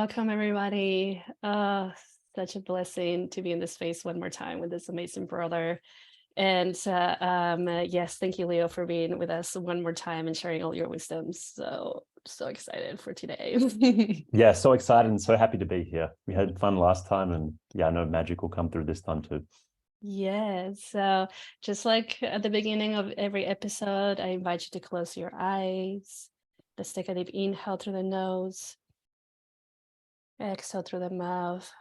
Welcome, everybody. Such a blessing to be in this space one more time with this amazing brother. And yes, thank you, Leo, for being with us one more time and sharing all your wisdom. So excited for today. Yeah, so excited and so happy to be here. We had fun last time, and yeah, I know magic will come through this time too. Yes. So just like at the beginning of every episode, I invite you to close your eyes. Let's take a deep inhale through the nose. Exhale through the mouth.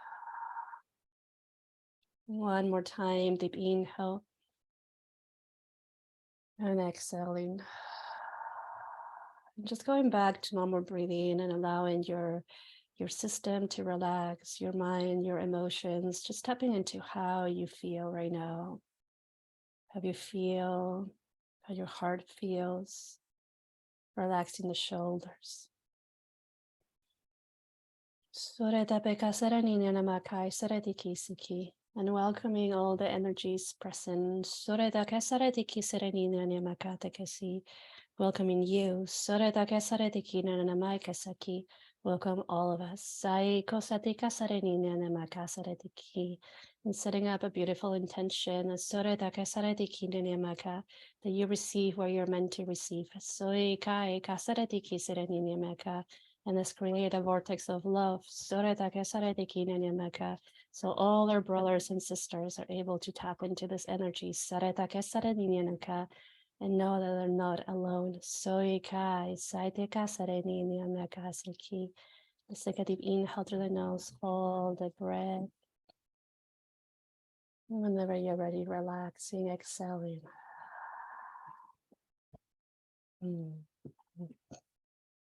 One more time, deep inhale. And exhaling. Just going back to normal breathing and allowing your system to relax, your mind, your emotions, just tapping into how you feel right now. How you feel, how your heart feels, relaxing the shoulders. And welcoming all the energies present. Welcoming you. Welcome all of us. And setting up a beautiful intention that you receive where you're meant to receive. And let's create a vortex of love. So all our brothers and sisters are able to tap into this energy. And know that they're not alone. Let's take a deep inhale through the nose, hold the breath. Whenever you're ready, relaxing, exhaling.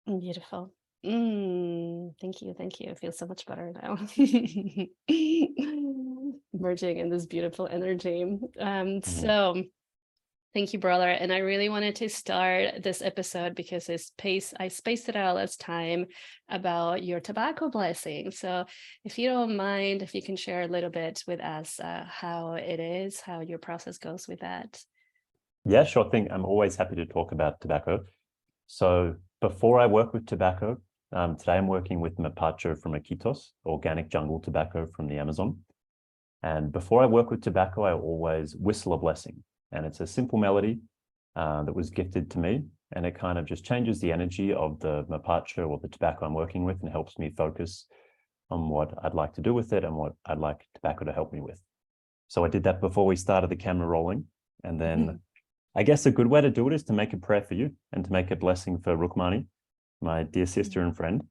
Beautiful. Thank you. I feel so much better now. Merging in this beautiful energy. So thank you, brother. And I really wanted to start this episode because I spaced it out last time about your tobacco blessing. So if you don't mind, if you can share a little bit with us how it is, how your process goes with that. Yeah, sure thing. I'm always happy to talk about tobacco. So before I work with tobacco, today I'm working with Mapacho from Iquitos, organic jungle tobacco from the Amazon. And before I work with tobacco, I always whistle a blessing. And it's a simple melody that was gifted to me. And it kind of just changes the energy of the Mapacho or the tobacco I'm working with and helps me focus on what I'd like to do with it and what I'd like tobacco to help me with. So I did that before we started the camera rolling. And then I guess a good way to do it is to make a prayer for you and to make a blessing for Rukmani, my dear sister and friend.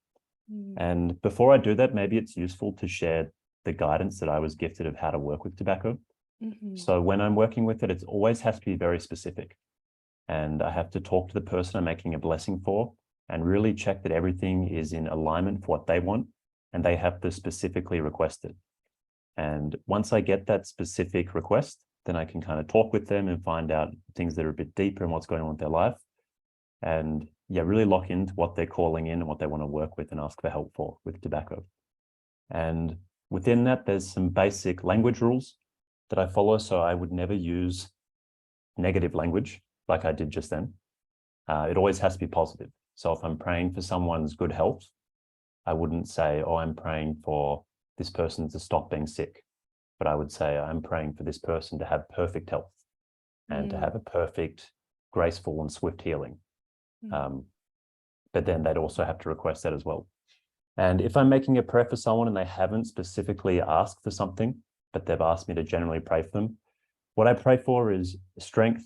And before I do that, maybe it's useful to share the guidance that I was gifted of how to work with tobacco. So when I'm working with it, it always has to be very specific. And I have to talk to the person I'm making a blessing for and really check that everything is in alignment for what they want and they have to specifically request it. And once I get that specific request, then I can kind of talk with them and find out things that are a bit deeper and what's going on with their life. And yeah, really lock into what they're calling in and what they want to work with and ask for help for with tobacco. And within that, there's some basic language rules that I follow. So I would never use negative language like I did just then. It always has to be positive. So if I'm praying for someone's good health, I wouldn't say, oh, I'm praying for this person to stop being sick. But I would say, I'm praying for this person to have perfect health and to have a perfect, graceful and swift healing. But then they'd also have to request that as well. And if I'm making a prayer for someone and they haven't specifically asked for something, but they've asked me to generally pray for them, what I pray for is strength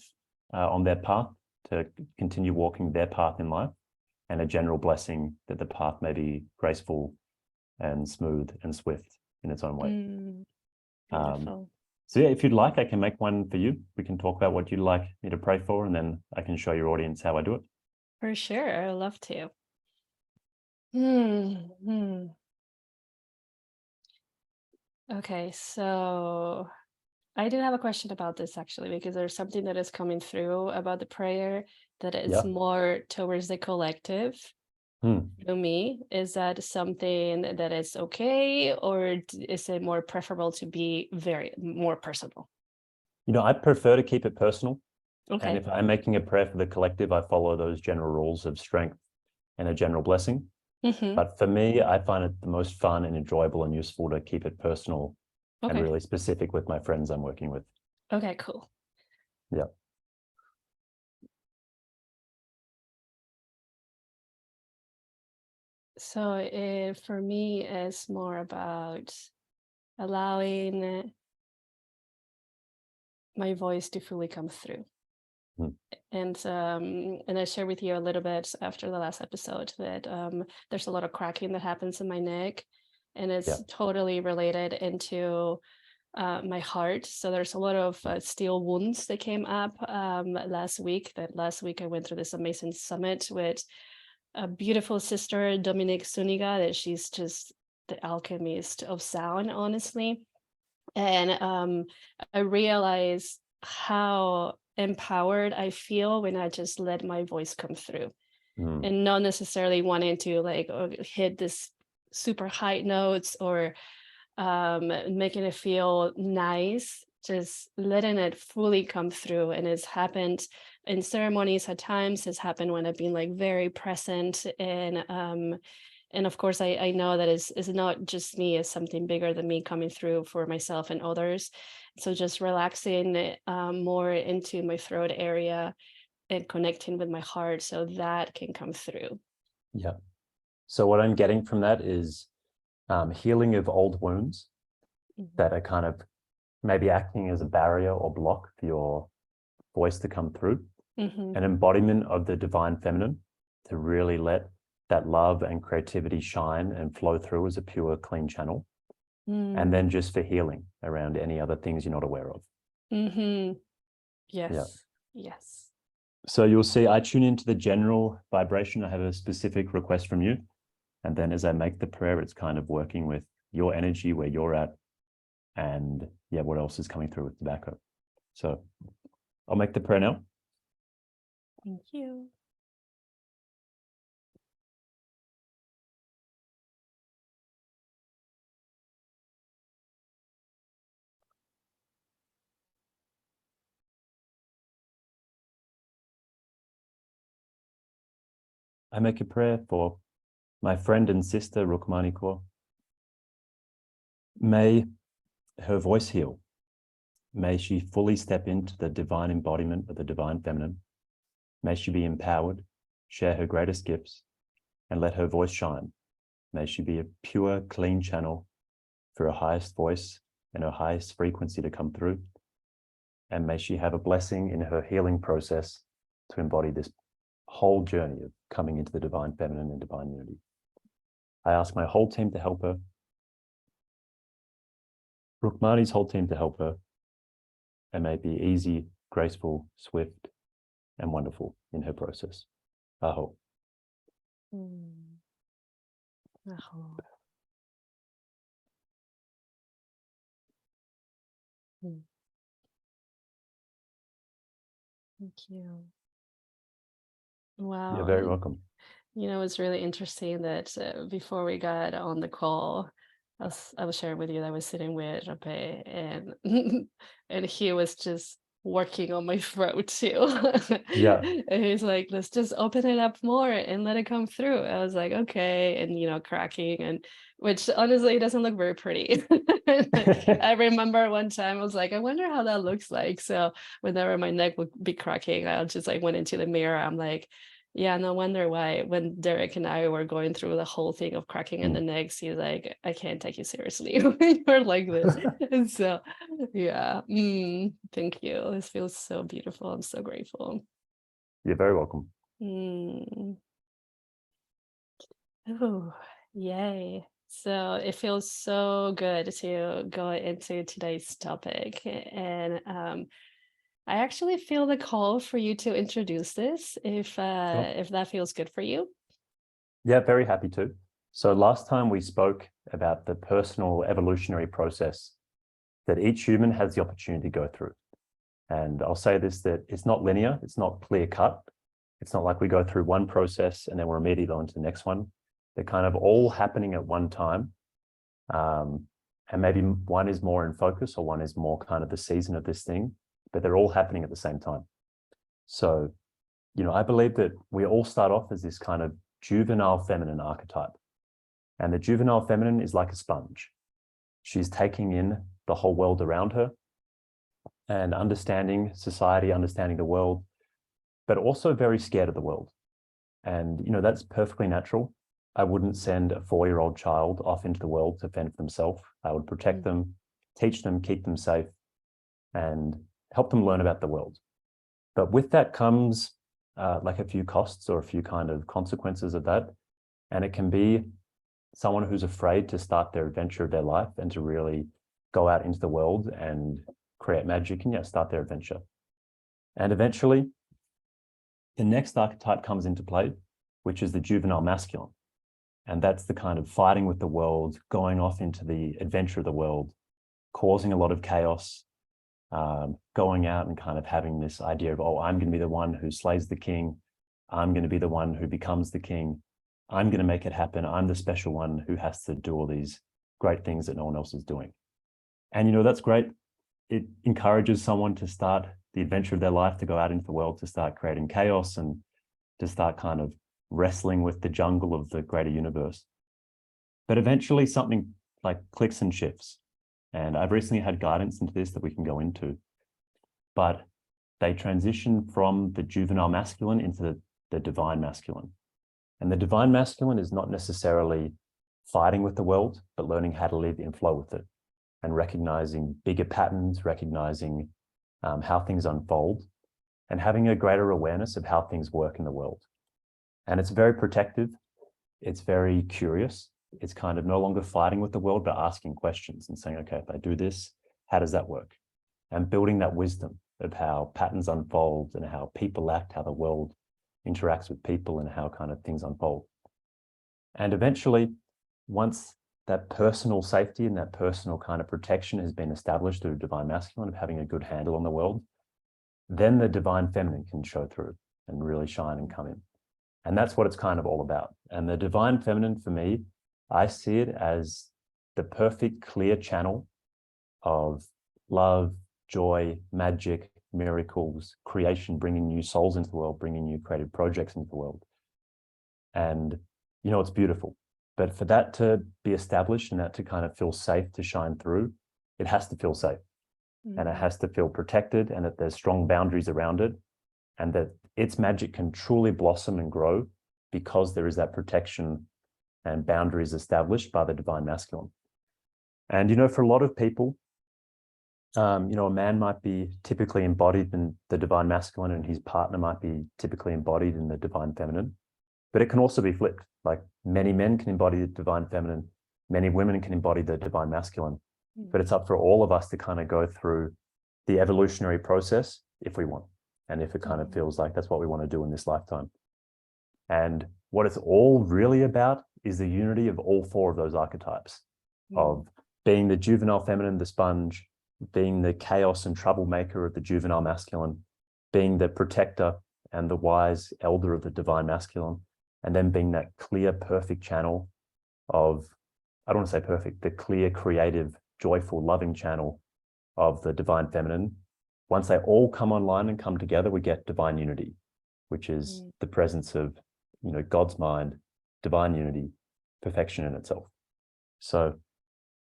on their path to continue walking their path in life, and a general blessing that the path may be graceful and smooth and swift in its own way. So yeah, if you'd like, I can make one for you. We can talk about what you'd like me to pray for, and then I can show your audience how I do it. For sure, I would love to. Okay, so I do have a question about this actually, because there's something that is coming through about the prayer that is more towards the collective. To me, is that something that is okay, or is it more preferable to be more personal? You know, I prefer to keep it personal. Okay. And if I'm making a prayer for the collective, I follow those general rules of strength and a general blessing. But for me, I find it the most fun and enjoyable and useful to keep it personal and really specific with my friends I'm working with. Okay, cool. Yeah. So for me, it's more about allowing my voice to fully come through. And I shared with you a little bit after the last episode that there's a lot of cracking that happens in my neck, and it's totally related into my heart. So there's a lot of steel wounds that came up last week. Last week I went through this amazing summit with a beautiful sister, Dominique Suniga, that she's just the alchemist of sound, honestly. And I realized how empowered I feel when I just let my voice come through and not necessarily wanting to like hit this super high notes or making it feel nice, just letting it fully come through. And it's happened in ceremonies at times, it's happened when I've been like very present and of course, I know that it's not just me, it's something bigger than me coming through for myself and others. So just relaxing more into my throat area and connecting with my heart so that can come through. Yeah. So what I'm getting from that is healing of old wounds that are kind of maybe acting as a barrier or block for your voice to come through. An embodiment of the divine feminine to really let that love and creativity shine and flow through as a pure, clean channel. And then just for healing around any other things you're not aware of. Yes. Yeah. Yes. So you'll see I tune into the general vibration. I have a specific request from you. And then as I make the prayer, it's kind of working with your energy, where you're at, and what else is coming through with tobacco. So I'll make the prayer now. Thank you. I make a prayer for my friend and sister, Rukmani. May her voice heal. May she fully step into the divine embodiment of the divine feminine. May she be empowered, share her greatest gifts, and let her voice shine. May she be a pure, clean channel for her highest voice and her highest frequency to come through. And may she have a blessing in her healing process to embody this whole journey of coming into the divine feminine and divine unity. I ask my whole team to help her, Rukmani's whole team to help her, and may it be easy, graceful, swift, and wonderful in her process. Aho. Aho. Thank you. Wow. You're very welcome. You know, it's really interesting that before we got on the call, I was sharing with you that I was sitting with Rape and and he was just working on my throat too. Yeah. And he's like, let's just open it up more and let it come through. I was like, okay. And, you know, cracking and which honestly doesn't look very pretty. I remember one time I was like, I wonder how that looks like. So whenever my neck would be cracking, I just like went into the mirror. I'm like, yeah, no wonder why when Derek and I were going through the whole thing of cracking in the necks, he's like, I can't take you seriously when you're like this. And so, yeah, thank you. This feels so beautiful. I'm so grateful. You're very welcome. Oh, yay. So it feels so good to go into today's topic. And I actually feel the call for you to introduce this if that feels good for you. Yeah, very happy to. So last time we spoke about the personal evolutionary process that each human has the opportunity to go through. And I'll say this, that it's not linear, it's not clear cut. It's not like we go through one process and then we're immediately on to the next one. They're kind of all happening at one time. And maybe one is more in focus or one is more kind of the season of this thing, but they're all happening at the same time. So, you know, I believe that we all start off as this kind of juvenile feminine archetype. And the juvenile feminine is like a sponge. She's taking in the whole world around her and understanding society, understanding the world, but also very scared of the world. And, that's perfectly natural. I wouldn't send a 4-year-old child off into the world to fend for themselves. I would protect them, teach them, keep them safe, and help them learn about the world. But with that comes like a few costs or a few kind of consequences of that. And it can be someone who's afraid to start their adventure of their life and to really go out into the world and create magic and start their adventure. And eventually, the next archetype comes into play, which is the juvenile masculine. And that's the kind of fighting with the world, going off into the adventure of the world, causing a lot of chaos, going out and kind of having this idea of, oh, I'm going to be the one who slays the king. I'm going to be the one who becomes the king. I'm going to make it happen. I'm the special one who has to do all these great things that no one else is doing. And, that's great. It encourages someone to start the adventure of their life, to go out into the world, to start creating chaos and to start kind of wrestling with the jungle of the greater universe. But eventually something like clicks and shifts. And I've recently had guidance into this that we can go into. But they transition from the juvenile masculine into the divine masculine. And the divine masculine is not necessarily fighting with the world, but learning how to live in flow with it and recognizing bigger patterns, recognizing how things unfold and having a greater awareness of how things work in the world. And it's very protective. It's very curious. It's kind of no longer fighting with the world, but asking questions and saying, okay, if I do this, how does that work? And building that wisdom of how patterns unfold and how people act, how the world interacts with people and how kind of things unfold. And eventually, once that personal safety and that personal kind of protection has been established through divine masculine of having a good handle on the world, then the divine feminine can show through and really shine and come in. And that's what it's kind of all about. And the divine feminine, for me, I see it as the perfect, clear channel of love, joy, magic, miracles, creation, bringing new souls into the world, bringing new creative projects into the world. And, it's beautiful. But for that to be established and that to kind of feel safe to shine through, it has to feel safe. And it has to feel protected and that there's strong boundaries around it and that its magic can truly blossom and grow because there is that protection and boundaries established by the divine masculine. And, for a lot of people, a man might be typically embodied in the divine masculine and his partner might be typically embodied in the divine feminine. But it can also be flipped. Like many men can embody the divine feminine, many women can embody the divine masculine. But it's up for all of us to kind of go through the evolutionary process if we want, and if it kind of feels like that's what we want to do in this lifetime. And what it's all really about is the unity of all 4 of those archetypes, of being the juvenile feminine, the sponge, being the chaos and troublemaker of the juvenile masculine, being the protector and the wise elder of the divine masculine, and then being that clear, perfect channel of, I don't want to say perfect, the clear, creative, joyful, loving channel of the divine feminine. Once they all come online and come together, we get divine unity, which is the presence of, God's mind, divine unity, perfection in itself. So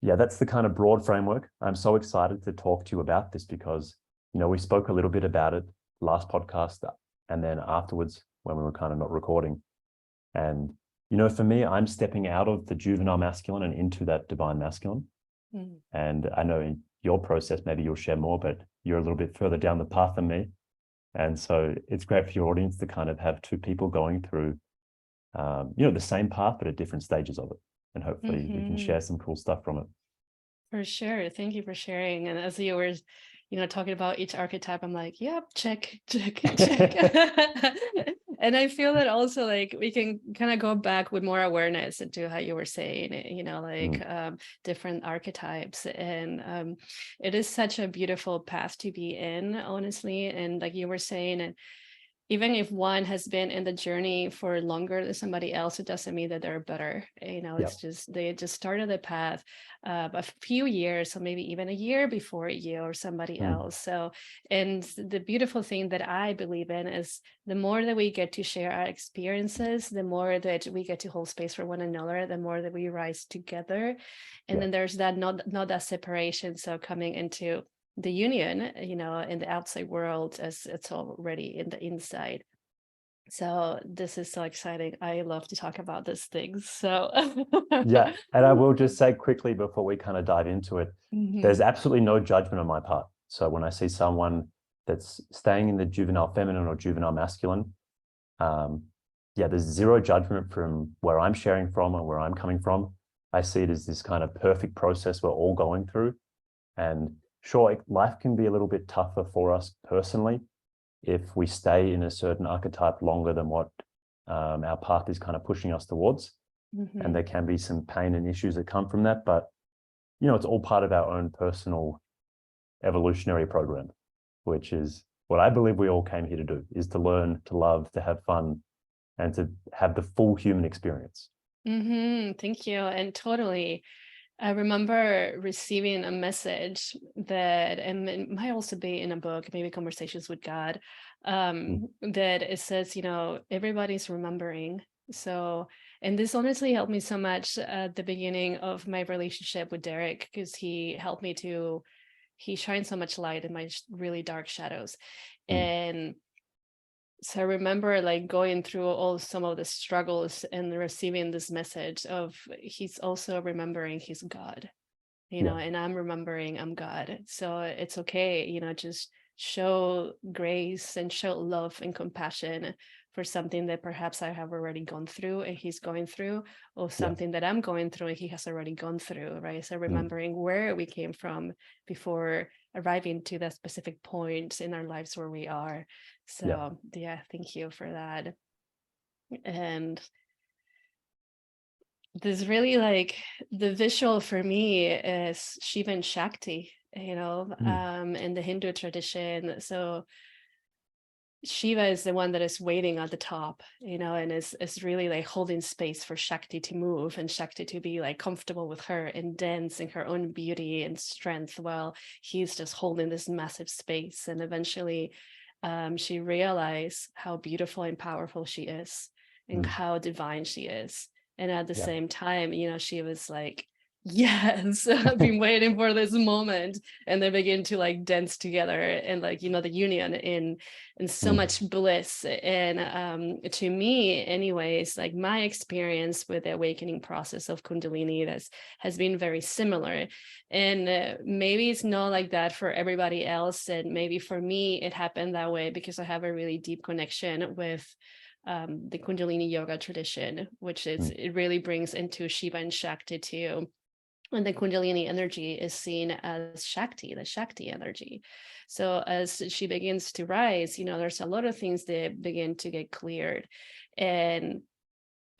yeah, that's the kind of broad framework. I'm so excited to talk to you about this because, we spoke a little bit about it last podcast and then afterwards when we were kind of not recording. And, for me, I'm stepping out of the juvenile masculine and into that divine masculine. And I know in your process, maybe you'll share more, but you're a little bit further down the path than me. And so it's great for your audience to kind of have 2 people going through, the same path, but at different stages of it. And hopefully we can share some cool stuff from it. For sure. Thank you for sharing. And as you were, talking about each archetype, I'm like, yep, check. And I feel that also like we can kind of go back with more awareness into how you were saying, different archetypes. And it is such a beautiful path to be in, honestly. And like you were saying, even if one has been in the journey for longer than somebody else, it doesn't mean that they're better. It's just they just started the path a few years, or maybe even a year before you or somebody else. So, and the beautiful thing that I believe in is the more that we get to share our experiences, the more that we get to hold space for one another, the more that we rise together. And then there's that not that separation. So coming into the union, in the outside world as it's already in the inside. So this is so exciting. I love to talk about these things. So Yeah. And I will just say quickly before we kind of dive into it, there's absolutely no judgment on my part. So when I see someone that's staying in the juvenile feminine or juvenile masculine, there's zero judgment from where I'm sharing from and where I'm coming from. I see it as this kind of perfect process we're all going through. And sure, life can be a little bit tougher for us personally if we stay in a certain archetype longer than what our path is kind of pushing us towards. And there can be some pain and issues that come from that, but it's all part of our own personal evolutionary program, which is what I believe we all came here to do, is to learn, to love, to have fun, and to have the full human experience. Thank you. And totally. I remember receiving a message that, and it might also be in a book, maybe Conversations with God, that it says, everybody's remembering. So, and this honestly helped me so much at the beginning of my relationship with Derek, because he shines so much light in my really dark shadows. And so I remember like going through some of the struggles and receiving this message of he's also remembering he's God, and I'm remembering I'm God. So it's okay, just show grace and show love and compassion for something that perhaps I have already gone through and he's going through, or something that I'm going through and he has already gone through, right? So remembering where we came from before arriving to that specific point in our lives where we are. So thank you for that. And this really, like, the visual for me is Shiva and Shakti, in the Hindu tradition. So Shiva is the one that is waiting at the top, and is really like holding space for Shakti to move and Shakti to be like comfortable with her and dance in her own beauty and strength, while he's just holding this massive space. And eventually she realized how beautiful and powerful she is and how divine she is. And at the same time, she was like, yes, I've been waiting for this moment. And they begin to like dance together and like, the union in so much bliss. And to me, anyways, like my experience with the awakening process of Kundalini has been very similar. And maybe it's not like that for everybody else. And maybe for me, it happened that way because I have a really deep connection with the Kundalini yoga tradition, which is, it really brings into Shiva and Shakti too. And the Kundalini energy is seen as Shakti, the Shakti energy. So as she begins to rise, there's a lot of things that begin to get cleared. And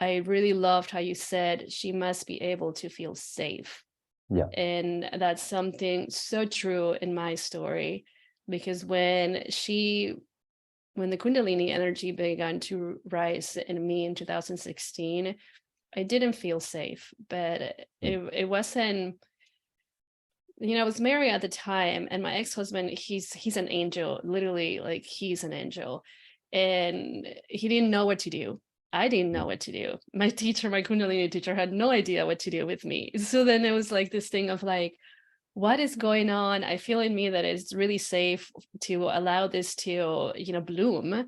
I really loved how you said she must be able to feel safe. Yeah. And that's something so true in my story, because when the Kundalini energy began to rise in me in 2016, I didn't feel safe, but it wasn't, I was married at the time, and my ex-husband, he's an angel, literally, like he's an angel, and he didn't know what to do. I didn't know what to do. My Kundalini teacher had no idea what to do with me. So then it was like this thing of like, what is going on? I feel in me that it's really safe to allow this to, bloom.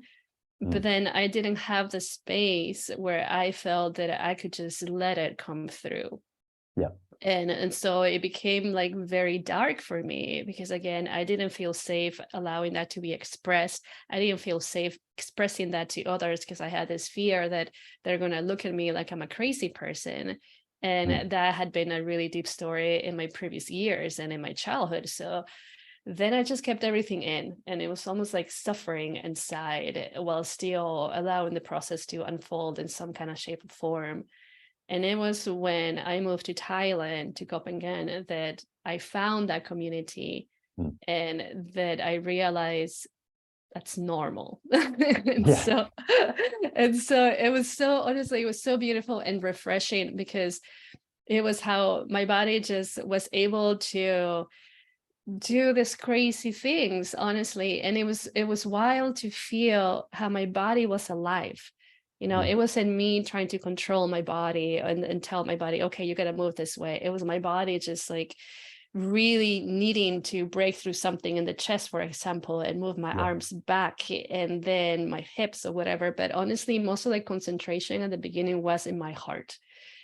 But then I didn't have the space where I felt that I could just let it come through. Yeah. And so it became like very dark for me, because again, I didn't feel safe allowing that to be expressed. I didn't feel safe expressing that to others because I had this fear that they're going to look at me like I'm a crazy person. And that had been a really deep story in my previous years and in my childhood. So then I just kept everything in, and it was almost like suffering inside while still allowing the process to unfold in some kind of shape or form. And it was when I moved to Thailand, to Copenhagen, that I found that community and that I realized that's normal. And so it was so, honestly, it was so beautiful and refreshing, because it was how my body just was able to do this crazy things, honestly. And it was wild to feel how my body was alive. It wasn't me trying to control my body and tell my body, okay, you gotta move this way. It was my body just like really needing to break through something in the chest, for example, and move my arms back and then my hips or whatever. But honestly, most of the concentration at the beginning was in my heart.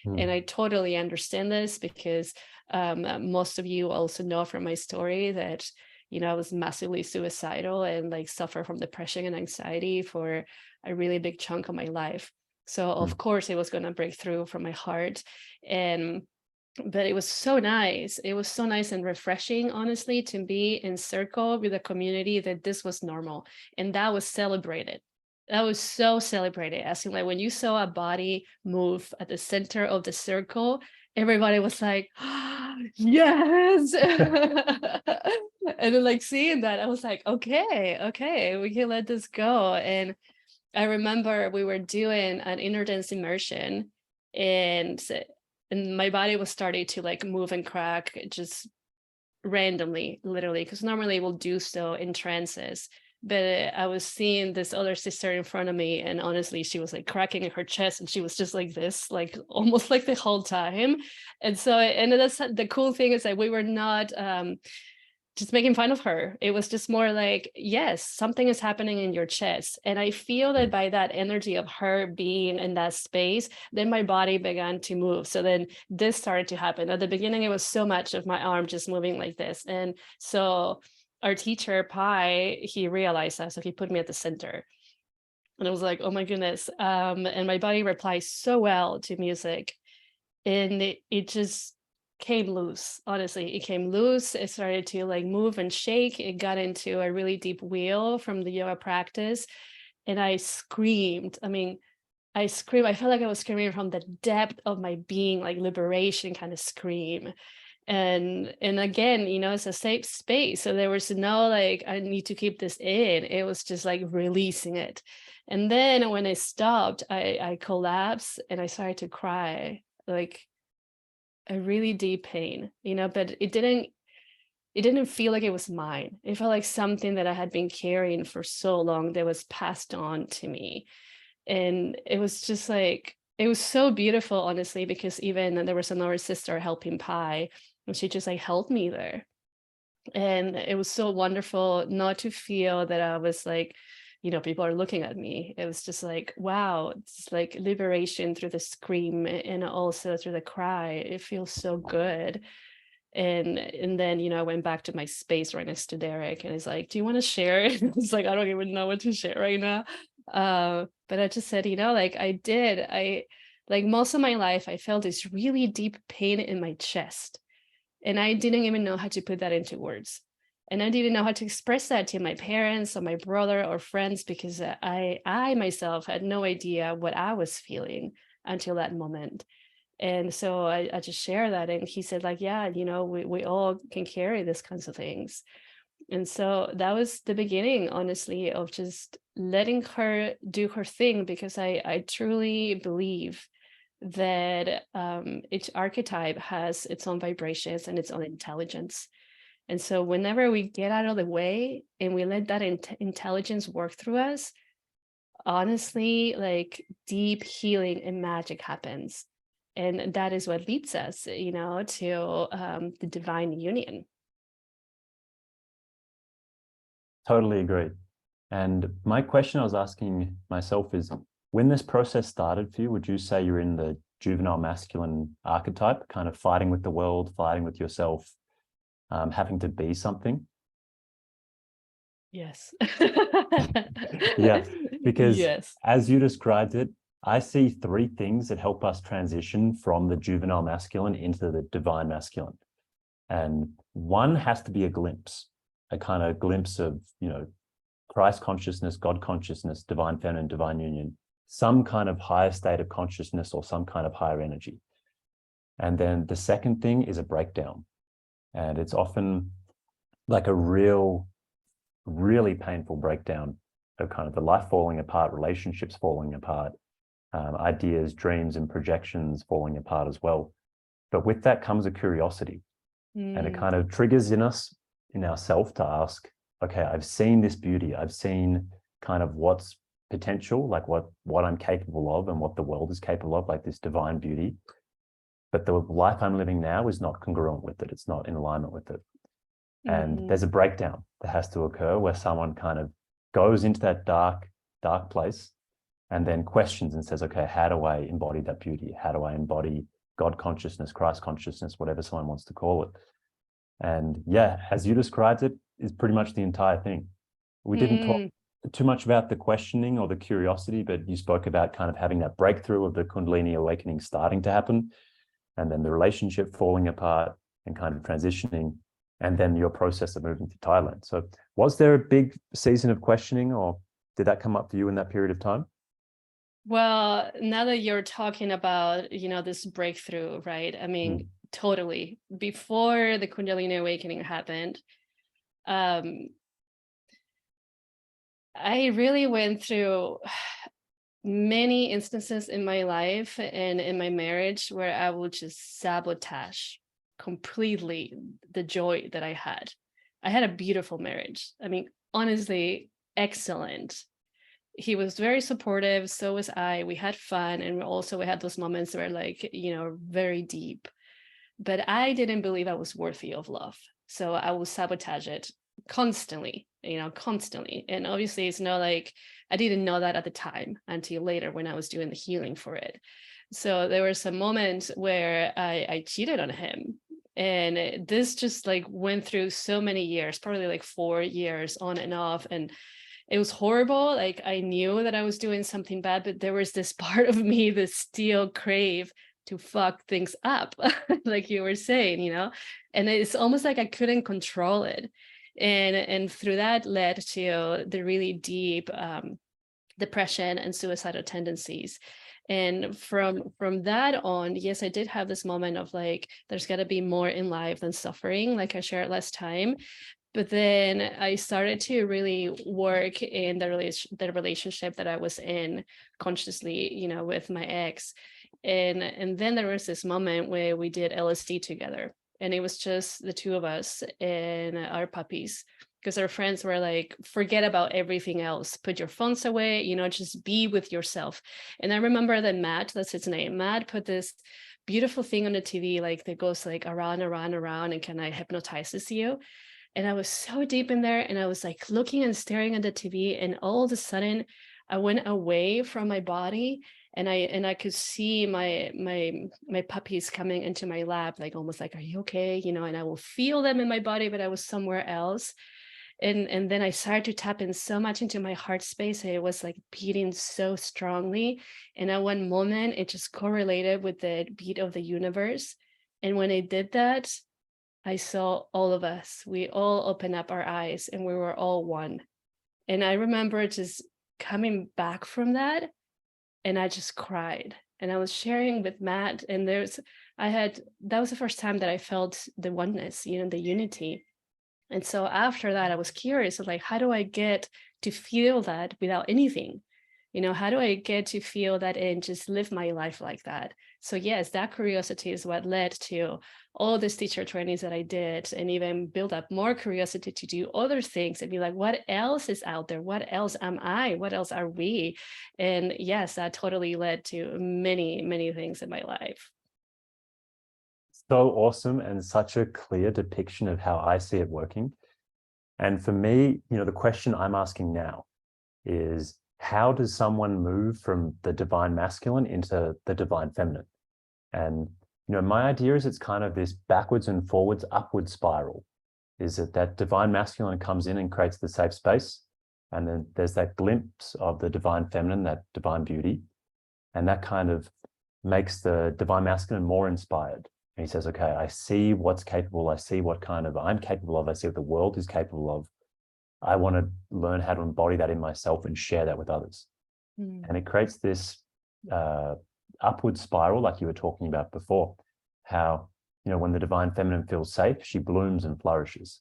And I totally understand this, because most of you also know from my story that, I was massively suicidal and like suffer from depression and anxiety for a really big chunk of my life. So of course it was going to break through from my heart. But it was so nice. It was so nice and refreshing, honestly, to be in circle with a community that this was normal, and that was celebrated. That was so celebrated. As in, like, when you saw a body move at the center of the circle, everybody was like, "Ah, yes." And then, like, seeing that, I was like, okay, we can let this go. And I remember we were doing an inner dance immersion, and my body was starting to like move and crack just randomly, literally, because normally it will do so in trances. But I was seeing this other sister in front of me, and honestly, she was like cracking in her chest, and she was just like this, like almost like the whole time. And that's the cool thing, is that we were not just making fun of her. It was just more like, yes, something is happening in your chest. And I feel that by that energy of her being in that space, then my body began to move. So then this started to happen. At the beginning, it was so much of my arm just moving like this. And so our teacher, Pi, he realized that. So he put me at the center. And I was like, oh my goodness. And my body replies so well to music. And it just came loose. Honestly, it came loose. It started to like move and shake. It got into a really deep wheel from the yoga practice, and I screamed. I mean, I screamed. I felt like I was screaming from the depth of my being, like liberation kind of scream. And again, it's a safe space, so there was no like, I need to keep this in. It was just like releasing it. And then when I stopped, I collapsed and I started to cry, like a really deep pain, but it didn't feel like it was mine. It felt like something that I had been carrying for so long that was passed on to me. And it was just like, it was so beautiful, honestly, because even there was another sister helping Pi, and she just like held me there. And it was so wonderful not to feel that I was like, people are looking at me. It was just like, wow, it's like liberation through the scream and also through the cry. It feels so good. And then, I went back to my space right next to Derek, and he's like, do you want to share? It's like, I don't even know what to share right now. But I just said, like I like most of my life, I felt this really deep pain in my chest. And I didn't even know how to put that into words. And I didn't know how to express that to my parents or my brother or friends, because I myself had no idea what I was feeling until that moment. And so I just share that. And he said, like, yeah, we all can carry these kinds of things. And so that was the beginning, honestly, of just letting her do her thing, because I truly believe that each archetype has its own vibrations and its own intelligence. And so whenever we get out of the way and we let that intelligence work through us, honestly, like deep healing and magic happens. And that is what leads us, to the divine union. Totally agree. And my question I was asking myself is, when this process started for you, would you say you're in the juvenile masculine archetype, kind of fighting with the world, fighting with yourself, having to be something? Yes. Yeah, because Yes. as you described it, I see three things that help us transition from the juvenile masculine into the divine masculine. And one has to be a glimpse, a kind of glimpse of, Christ consciousness, God consciousness, divine feminine, divine union, some kind of higher state of consciousness or some kind of higher energy. And then the second thing is a breakdown. And it's often like a real really painful breakdown of kind of the life falling apart, relationships falling apart, ideas, dreams, and projections falling apart as well. But with that comes a curiosity, and it kind of triggers in us, in ourself, to ask, okay, I've seen this beauty. I've seen kind of what's potential, like what I'm capable of and what the world is capable of, like this divine beauty. But the life I'm living now is not congruent with it. It's not in alignment with it. And there's a breakdown that has to occur where someone kind of goes into that dark place and then questions and says, okay, how do I embody that beauty? How do I embody God consciousness, Christ consciousness, whatever someone wants to call it? And yeah, as you described it, is pretty much the entire thing. We didn't talk too much about the questioning or the curiosity, but you spoke about kind of having that breakthrough of the Kundalini awakening starting to happen, and then the relationship falling apart and kind of transitioning, and then your process of moving to Thailand. So was there a big season of questioning, or did that come up for you in that period of time? Well, now that you're talking about, this breakthrough, right? I mean, totally. Before the Kundalini awakening happened, I really went through many instances in my life and in my marriage where I would just sabotage completely the joy that I had. I had a beautiful marriage. I mean, honestly, excellent. He was very supportive, so was I. We had fun, and we had those moments where, like, very deep. But I didn't believe I was worthy of love, so I would sabotage it constantly. And obviously, it's not like I didn't know that at the time until later when I was doing the healing for it. So there were some moments where I cheated on him, and this just like went through so many years, probably like 4 years on and off, and it was horrible. Like, I knew that I was doing something bad, but there was this part of me that still crave to fuck things up, like you were saying, and it's almost like I couldn't control it. And through that led to the really deep depression and suicidal tendencies. And from that on, yes, I did have this moment of like, there's got to be more in life than suffering, like I shared last time. But then I started to really work in the relationship that I was in consciously, with my ex. And then there was this moment where we did LSD together, and it was just the two of us and our puppies, because our friends were like, forget about everything else, put your phones away, just be with yourself. And I remember that Matt, that's his name, Matt put this beautiful thing on the TV, like that goes like around and kind of hypnotizes you. And I was so deep in there, and I was like looking and staring at the TV, and all of a sudden I went away from my body, and I could see my puppies coming into my lap, like almost like, are you okay? And I will feel them in my body, but I was somewhere else. And then I started to tap in so much into my heart space. It was like beating so strongly. And at one moment, it just correlated with the beat of the universe. And when I did that, I saw all of us. We all opened up our eyes, and we were all one. And I remember just coming back from that, and I just cried. And I was sharing with Matt, and that was the first time that I felt the oneness, the unity. And so after that, I was curious, like, how do I get to feel that without anything? How do I get to feel that and just live my life like that? So yes, that curiosity is what led to all these teacher trainings that I did, and even build up more curiosity to do other things and be like, what else is out there? What else am I? What else are we? And yes, that totally led to many, many things in my life. So awesome, and such a clear depiction of how I see it working. And for me, the question I'm asking now is, how does someone move from the divine masculine into the divine feminine? And, my idea is it's kind of this backwards and forwards upward spiral, is that divine masculine comes in and creates the safe space. And then there's that glimpse of the divine feminine, that divine beauty. And that kind of makes the divine masculine more inspired. And he says, okay, I see what's capable. I see what kind of I'm capable of. I see what the world is capable of. I want to learn how to embody that in myself and share that with others. And it creates this upward spiral, like you were talking about before, how, when the divine feminine feels safe, she blooms and flourishes.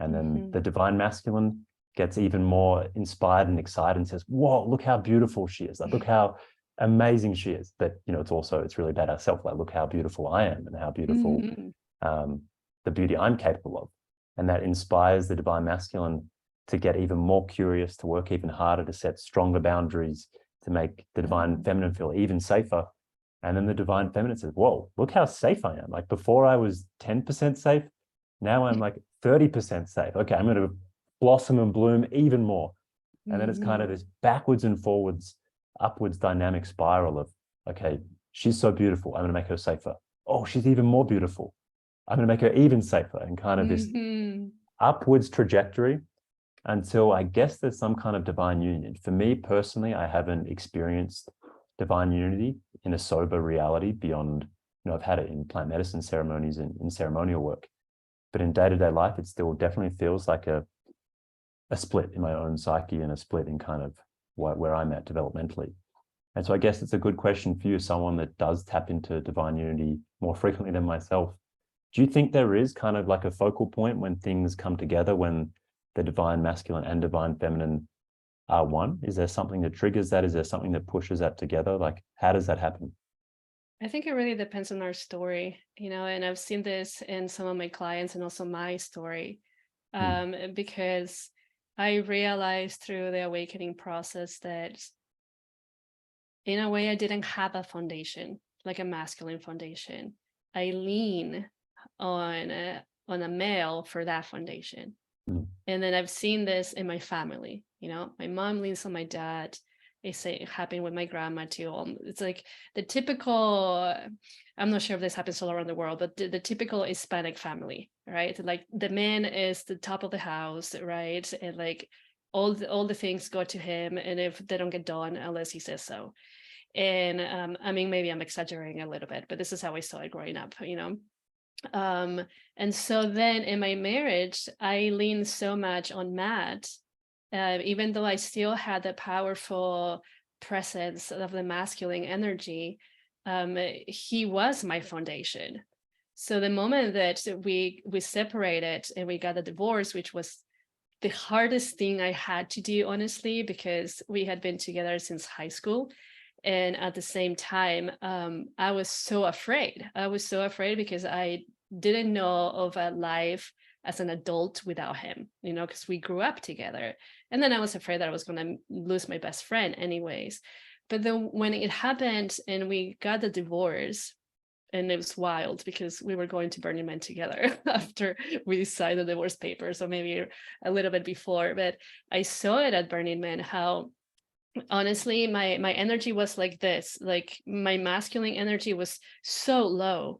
And then the divine masculine gets even more inspired and excited and says, whoa, look how beautiful she is. Like, look how amazing she is. But, you know, it's really about ourselves. Like, look how beautiful I am and how beautiful the beauty I'm capable of. And that inspires the divine masculine to get even more curious, to work even harder, to set stronger boundaries, to make the divine feminine feel even safer. And then the divine feminine says, whoa, look how safe I am. Like, before I was 10% safe, now I'm like 30% safe. Okay, I'm going to blossom and bloom even more. And then it's kind of this backwards and forwards, upwards dynamic spiral of, okay, she's so beautiful, I'm going to make her safer. Oh, she's even more beautiful, I'm going to make her even safer. And kind of this upwards trajectory until I guess there's some kind of divine union. For me personally, I haven't experienced divine unity in a sober reality beyond, you know, I've had it in plant medicine ceremonies and in ceremonial work. But in day-to-day life, it still definitely feels like a split in my own psyche and a split in kind of where I'm at developmentally. And so I guess it's a good question for you, someone that does tap into divine unity more frequently than myself. Do you think there is kind of like a focal point when things come together, when the divine masculine and divine feminine are one? Is there something that triggers that? Is there something that pushes that together? Like, how does that happen? I think it really depends on our story, you know, and I've seen this in some of my clients and also my story, because I realized through the awakening process that in a way I didn't have a foundation, like a masculine foundation. I lean on a male for that foundation. And then I've seen this in my family, you know, my mom leans on my dad. I say it happened with my grandma too. It's like the typical, I'm not sure if this happens all around the world, but the typical Hispanic family, right? Like the man is the top of the house, right? And like all the things go to him, and if they don't get done unless he says so. And I mean, maybe I'm exaggerating a little bit, but this is how I saw it growing up, you know. And so then in my marriage, I leaned so much on Matt, even though I still had the powerful presence of the masculine energy. He was my foundation. So the moment that we separated and we got a divorce, which was the hardest thing I had to do, honestly, because we had been together since high school. And at the same time, I was so afraid. I was so afraid because I didn't know of a life as an adult without him, you know, because we grew up together. And then I was afraid that I was going to lose my best friend anyways. But then when it happened and we got the divorce, and it was wild because we were going to Burning Man together after we signed the divorce papers, so maybe a little bit before. But I saw it at Burning Man how honestly my energy was like this, like my masculine energy was so low,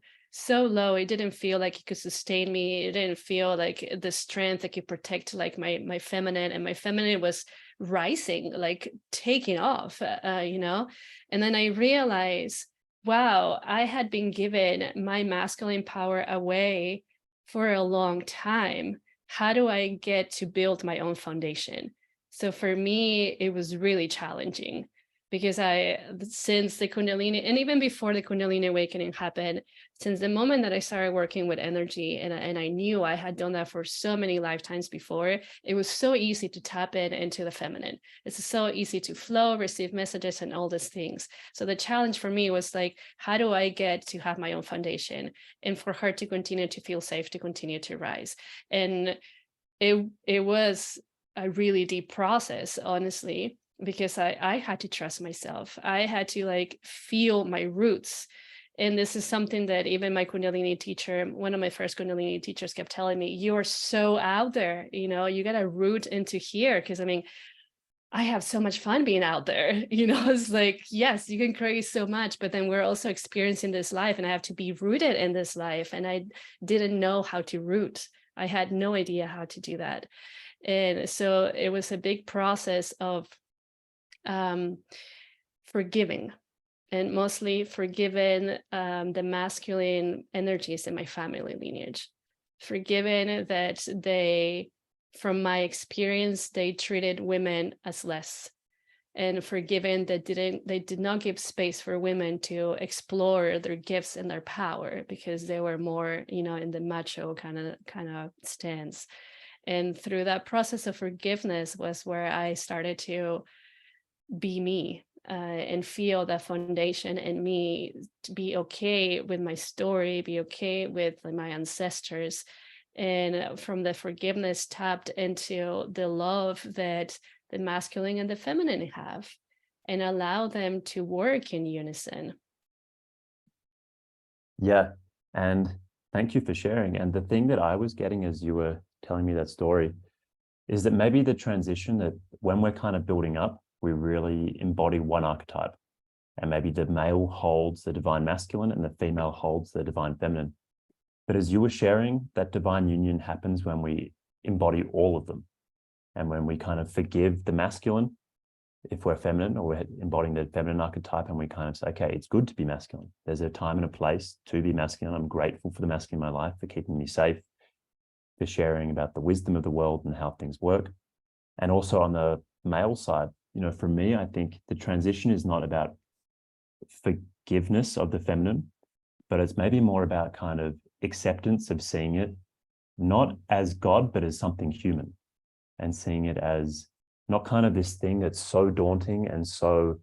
it didn't feel like it could sustain me. It didn't feel like the strength that could protect like my feminine, and my feminine was rising, like taking off, you know. And then I realized, wow, I had been given my masculine power away for a long time. How do I get to build my own foundation? So for me, it was really challenging because since the Kundalini, and even before the Kundalini awakening happened, since the moment that I started working with energy, and I knew I had done that for so many lifetimes before, it was so easy to tap into the feminine. It's so easy to flow, receive messages, and all these things. So the challenge for me was like, how do I get to have my own foundation, and for her to continue to feel safe, to continue to rise? And it was a really deep process, honestly, because I had to trust myself. I had to like feel my roots. And this is something that even my Kundalini teacher, one of my first Kundalini teachers, kept telling me, you're so out there, you know, you got to root into here. Because I mean, I have so much fun being out there, you know. It's like, yes, you can create so much, but then we're also experiencing this life, and I have to be rooted in this life. And I didn't know how to root. I had no idea how to do that. And so it was a big process of forgiving, and mostly forgiving the masculine energies in my family lineage, forgiving that they, from my experience, they treated women as less, and forgiving that they did not give space for women to explore their gifts and their power because they were more, you know, in the macho kind of stance. And through that process of forgiveness was where I started to be me, and feel that foundation in me to be okay with my story, be okay with like, my ancestors. And from the forgiveness tapped into the love that the masculine and the feminine have, and allow them to work in unison. Yeah. And thank you for sharing. And the thing that I was getting as you were telling me that story is that maybe the transition, that when we're kind of building up, we really embody one archetype. And maybe the male holds the divine masculine and the female holds the divine feminine. But as you were sharing, that divine union happens when we embody all of them. And when we kind of forgive the masculine, if we're feminine, or we're embodying the feminine archetype, and we kind of say, okay, it's good to be masculine. There's a time and a place to be masculine. I'm grateful for the masculine in my life, for keeping me safe, for sharing about the wisdom of the world and how things work. And also on the male side, for me, I think the transition is not about forgiveness of the feminine, but it's maybe more about kind of acceptance of seeing it not as God, but as something human, and seeing it as not kind of this thing that's so daunting and so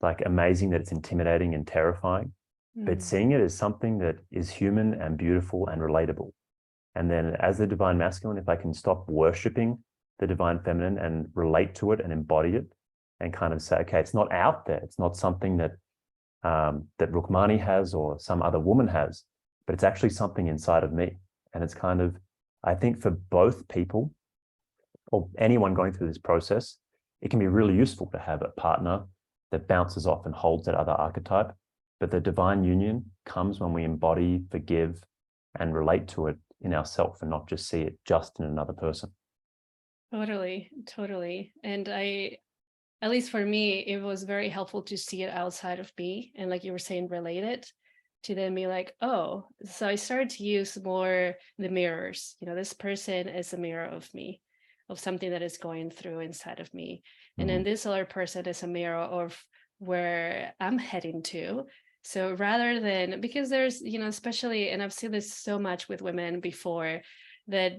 like amazing that it's intimidating and terrifying, but seeing it as something that is human and beautiful and relatable. And then as the divine masculine, if I can stop worshiping the divine feminine and relate to it and embody it, and kind of say, okay, it's not out there. It's not something that that Rukmani has or some other woman has, but it's actually something inside of me. And it's kind of, I think for both people or anyone going through this process, it can be really useful to have a partner that bounces off and holds that other archetype. But the divine union comes when we embody, forgive, and relate to it in ourselves, and not just see it just in another person. Totally, totally. And at least for me, it was very helpful to see it outside of me. And like you were saying, relate it to then be like, oh, so I started to use more the mirrors. This person is a mirror of me, of something that is going through inside of me. And then this other person is a mirror of where I'm heading to. So rather than, because there's, especially, and I've seen this so much with women before, that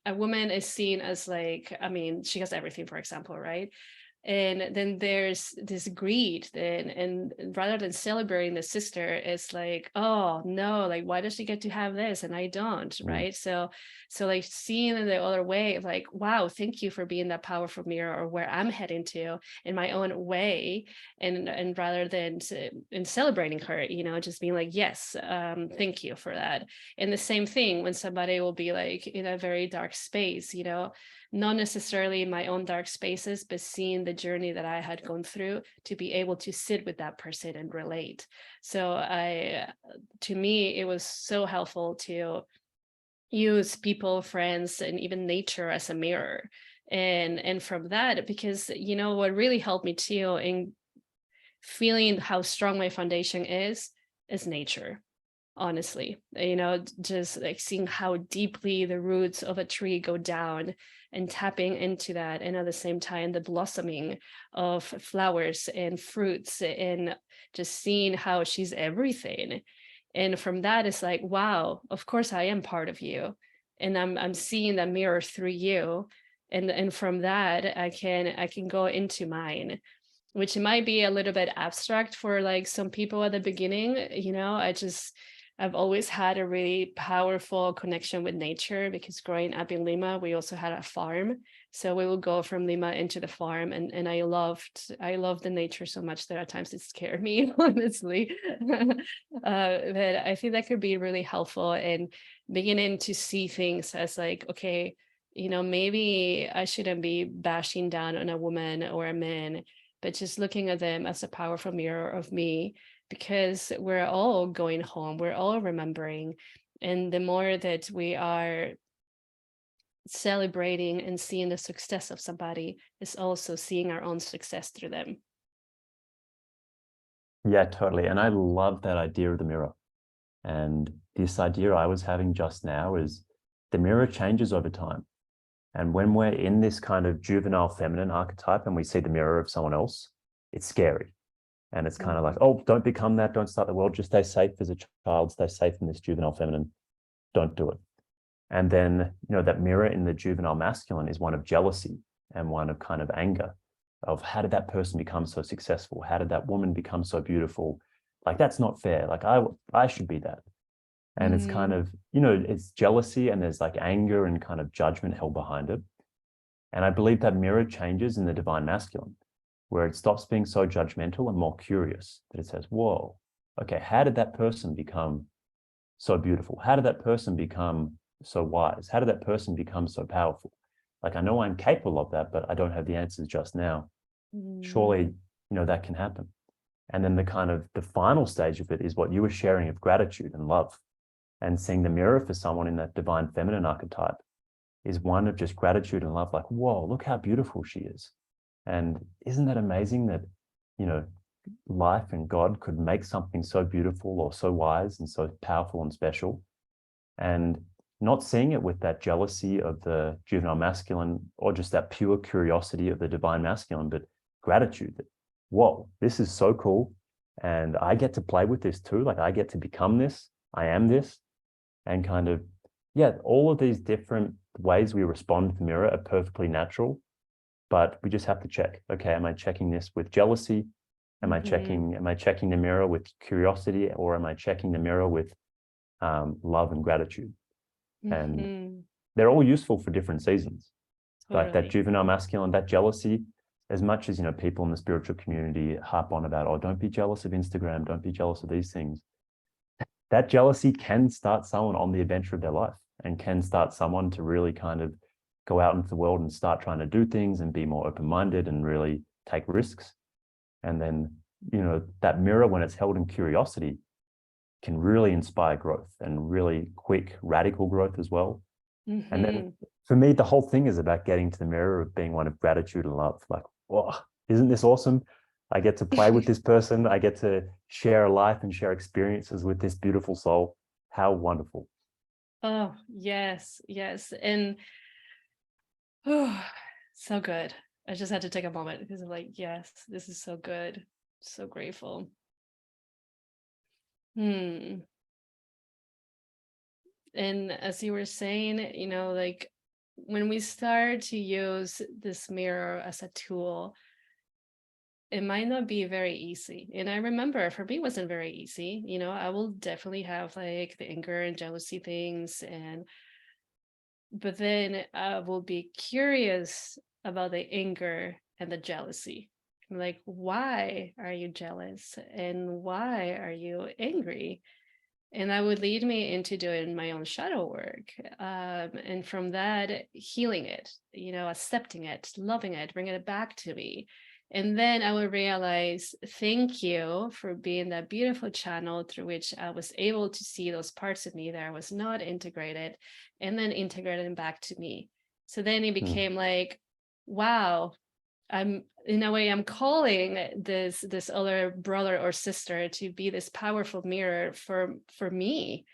a woman is seen as like, I mean, she has everything, for example, right? And then there's this greed, and rather than celebrating the sister, it's like, oh no, like why does she get to have this and I don't, right? So like seeing in the other way, like, wow, thank you for being that powerful mirror or where I'm heading to in my own way, and rather than in celebrating her, just being like, yes, thank you for that. And the same thing when somebody will be like in a very dark space, not necessarily in my own dark spaces, but seeing the journey that I had gone through to be able to sit with that person and relate. So to me, it was so helpful to use people, friends, and even nature as a mirror. And from that, because what really helped me too in feeling how strong my foundation is nature. Honestly, just like seeing how deeply the roots of a tree go down and tapping into that, and at the same time the blossoming of flowers and fruits, and just seeing how she's everything. And from that, it's like, wow, of course I am part of you, and I'm seeing that mirror through you. And from that I can go into mine, which might be a little bit abstract for like some people at the beginning. I've always had a really powerful connection with nature, because growing up in Lima, we also had a farm. So we would go from Lima into the farm, and I loved the nature so much that at times it scared me, honestly. But I think that could be really helpful in beginning to see things as like, okay, maybe I shouldn't be bashing down on a woman or a man, but just looking at them as a powerful mirror of me, because we're all going home, we're all remembering. And the more that we are celebrating and seeing the success of somebody, is also seeing our own success through them. Yeah, totally. And I love that idea of the mirror. And this idea I was having just now is the mirror changes over time. And when we're in this kind of juvenile feminine archetype and we see the mirror of someone else, it's scary. And it's kind of like, oh, don't become that. Don't start the world. Just stay safe as a child. Stay safe in this juvenile feminine. Don't do it. And then, that mirror in the juvenile masculine is one of jealousy and one of kind of anger, of how did that person become so successful? How did that woman become so beautiful? Like, that's not fair. Like, I should be that. And it's kind of, it's jealousy, and there's like anger and kind of judgment held behind it. And I believe that mirror changes in the divine masculine, where it stops being so judgmental and more curious, that it says, whoa, okay, how did that person become so beautiful? How did that person become so wise? How did that person become so powerful? Like, I know I'm capable of that, but I don't have the answers just now. Surely, that can happen. And then the final stage of it is what you were sharing, of gratitude and love, and seeing the mirror for someone in that divine feminine archetype is one of just gratitude and love. Like, whoa, look how beautiful she is. And isn't that amazing that, life and God could make something so beautiful or so wise and so powerful and special? And not seeing it with that jealousy of the juvenile masculine, or just that pure curiosity of the divine masculine, but gratitude that, whoa, this is so cool. And I get to play with this too. Like, I get to become this. I am this. And kind of, all of these different ways we respond to the mirror are perfectly natural, but we just have to check, okay, am I checking this with jealousy? Am I checking the mirror with curiosity, or am I checking the mirror with love and gratitude? And they're all useful for different seasons. Like that juvenile masculine, that jealousy, as much as, people in the spiritual community harp on about, oh, don't be jealous of Instagram, don't be jealous of these things. That jealousy can start someone on the adventure of their life, and can start someone to really kind of go out into the world and start trying to do things and be more open-minded and really take risks. And then, that mirror, when it's held in curiosity, can really inspire growth, and really quick, radical growth as well. And then for me, the whole thing is about getting to the mirror of being one of gratitude and love. Like, oh, isn't this awesome? I get to play with this person. I get to share a life and share experiences with this beautiful soul. How wonderful. Oh, yes, yes. And so good. I just had to take a moment, because I'm like, yes, this is so good. So grateful. And as you were saying, like, when we start to use this mirror as a tool, it might not be very easy. And I remember for me, it wasn't very easy. I will definitely have like the anger and jealousy things, but then I will be curious about the anger and the jealousy. I'm like, why are you jealous? And why are you angry? And that would lead me into doing my own shadow work. And from that, healing it, accepting it, loving it, bringing it back to me. And then I would realize, thank you for being that beautiful channel through which I was able to see those parts of me that I was not integrated, and then integrate them back to me. So then it became like, wow, I'm calling this other brother or sister to be this powerful mirror for me.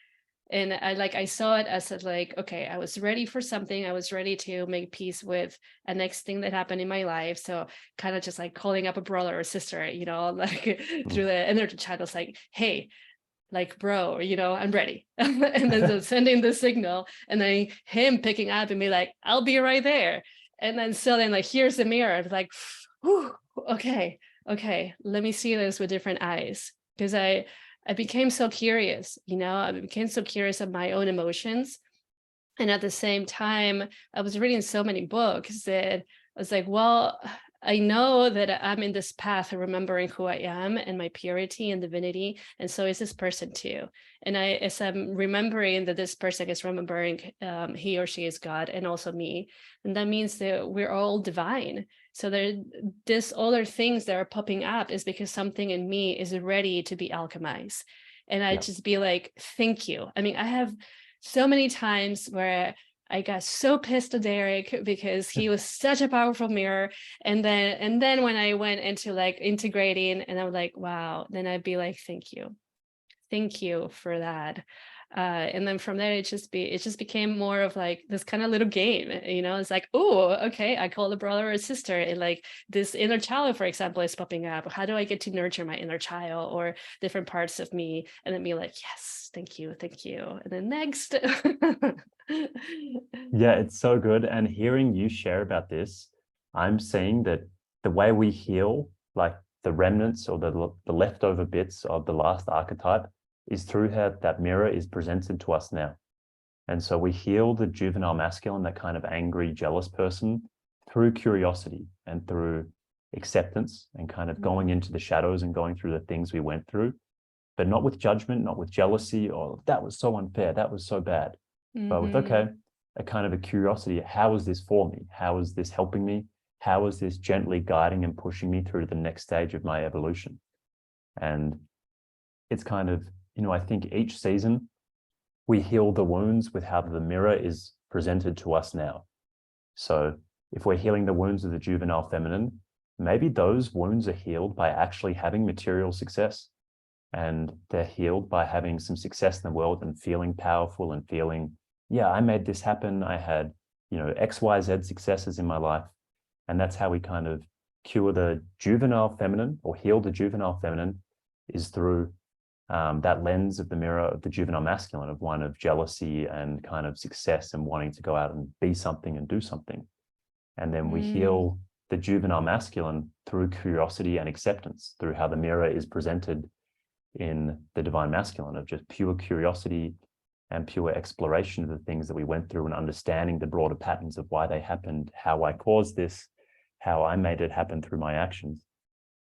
And I saw it as like, okay, I was ready for something. I was ready to make peace with a next thing that happened in my life. So kind of just like calling up a brother or sister, like through the energy channels, like, hey, like, bro, I'm ready. And then so sending the signal, and then him picking up and be like, I'll be right there. And then so then like, here's the mirror. It's like, whew, okay, let me see this with different eyes. Because I became so curious, I became so curious of my own emotions. And at the same time, I was reading so many books that I was like, well, I know that I'm in this path of remembering who I am and my purity and divinity. And so is this person too. And as I'm remembering that this person is remembering he or she is God, and also me. And that means that we're all divine. So this other things that are popping up is because something in me is ready to be alchemized. And I just be like, thank you. I mean, I have so many times where I got so pissed at Derek because he was such a powerful mirror. And then when I went into like integrating, and I was like, wow, then I'd be like, thank you for that. And then from there, it just became more of like this kind of little game, it's like, oh, okay, I call a brother or sister, and like this inner child, for example, is popping up. How do I get to nurture my inner child or different parts of me? And then be like, yes, thank you, and then next. Yeah, it's so good. And hearing you share about this, I'm seeing that the way we heal, like the remnants or the leftover bits of the last archetype, is through how that mirror is presented to us now. And so we heal the juvenile masculine, that kind of angry, jealous person, through curiosity and through acceptance and kind of going into the shadows and going through the things we went through, but not with judgment, not with jealousy, or that was so unfair, that was so bad, but with, okay, a kind of a curiosity. How is this for me? How is this helping me? How is this gently guiding and pushing me through to the next stage of my evolution? And it's kind of, I think each season we heal the wounds with how the mirror is presented to us now. So if we're healing the wounds of the juvenile feminine, maybe those wounds are healed by actually having material success, and they're healed by having some success in the world and feeling powerful and feeling, yeah, I made this happen. I had, X, Y, Z successes in my life. And that's how we kind of cure the juvenile feminine or heal the juvenile feminine, is through that lens of the mirror of the juvenile masculine, of one of jealousy and kind of success and wanting to go out and be something and do something. And then we heal the juvenile masculine through curiosity and acceptance, through how the mirror is presented in the divine masculine, of just pure curiosity and pure exploration of the things that we went through and understanding the broader patterns of why they happened, how I caused this, how I made it happen through my actions.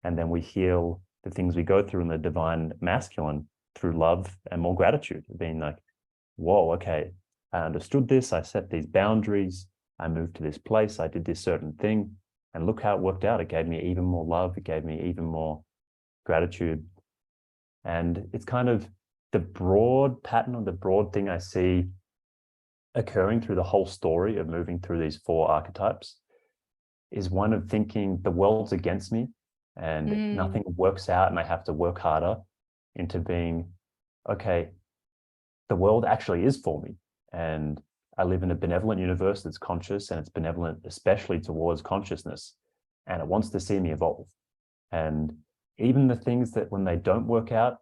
And then we heal the things we go through in the divine masculine through love and more gratitude, being like, whoa, okay, I understood this, I set these boundaries, I moved to this place, I did this certain thing, and look how it worked out. It gave me even more love, it gave me even more gratitude. And it's kind of the broad pattern, or the broad thing I see occurring through the whole story of moving through these 4 archetypes, is one of thinking the world's against me and nothing works out and I have to work harder, into being, okay, the world actually is for me. And I live in a benevolent universe that's conscious, and it's benevolent especially towards consciousness, and it wants to see me evolve. And even the things that when they don't work out,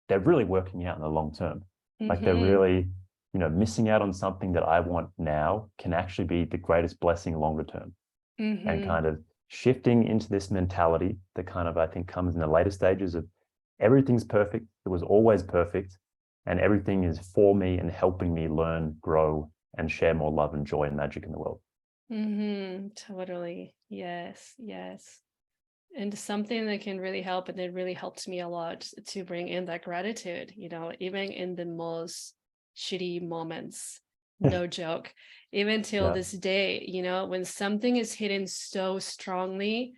they're really working out in the long term. Like they're really, missing out on something that I want now can actually be the greatest blessing longer term. And kind of shifting into this mentality that kind of, I think, comes in the later stages of everything's perfect, it was always perfect, and everything is for me and helping me learn, grow, and share more love and joy and magic in the world. Totally. Yes. And something that can really help, and it really helped me a lot, to bring in that gratitude, even in the most shitty moments, no joke, even till this day, when something is hitting so strongly,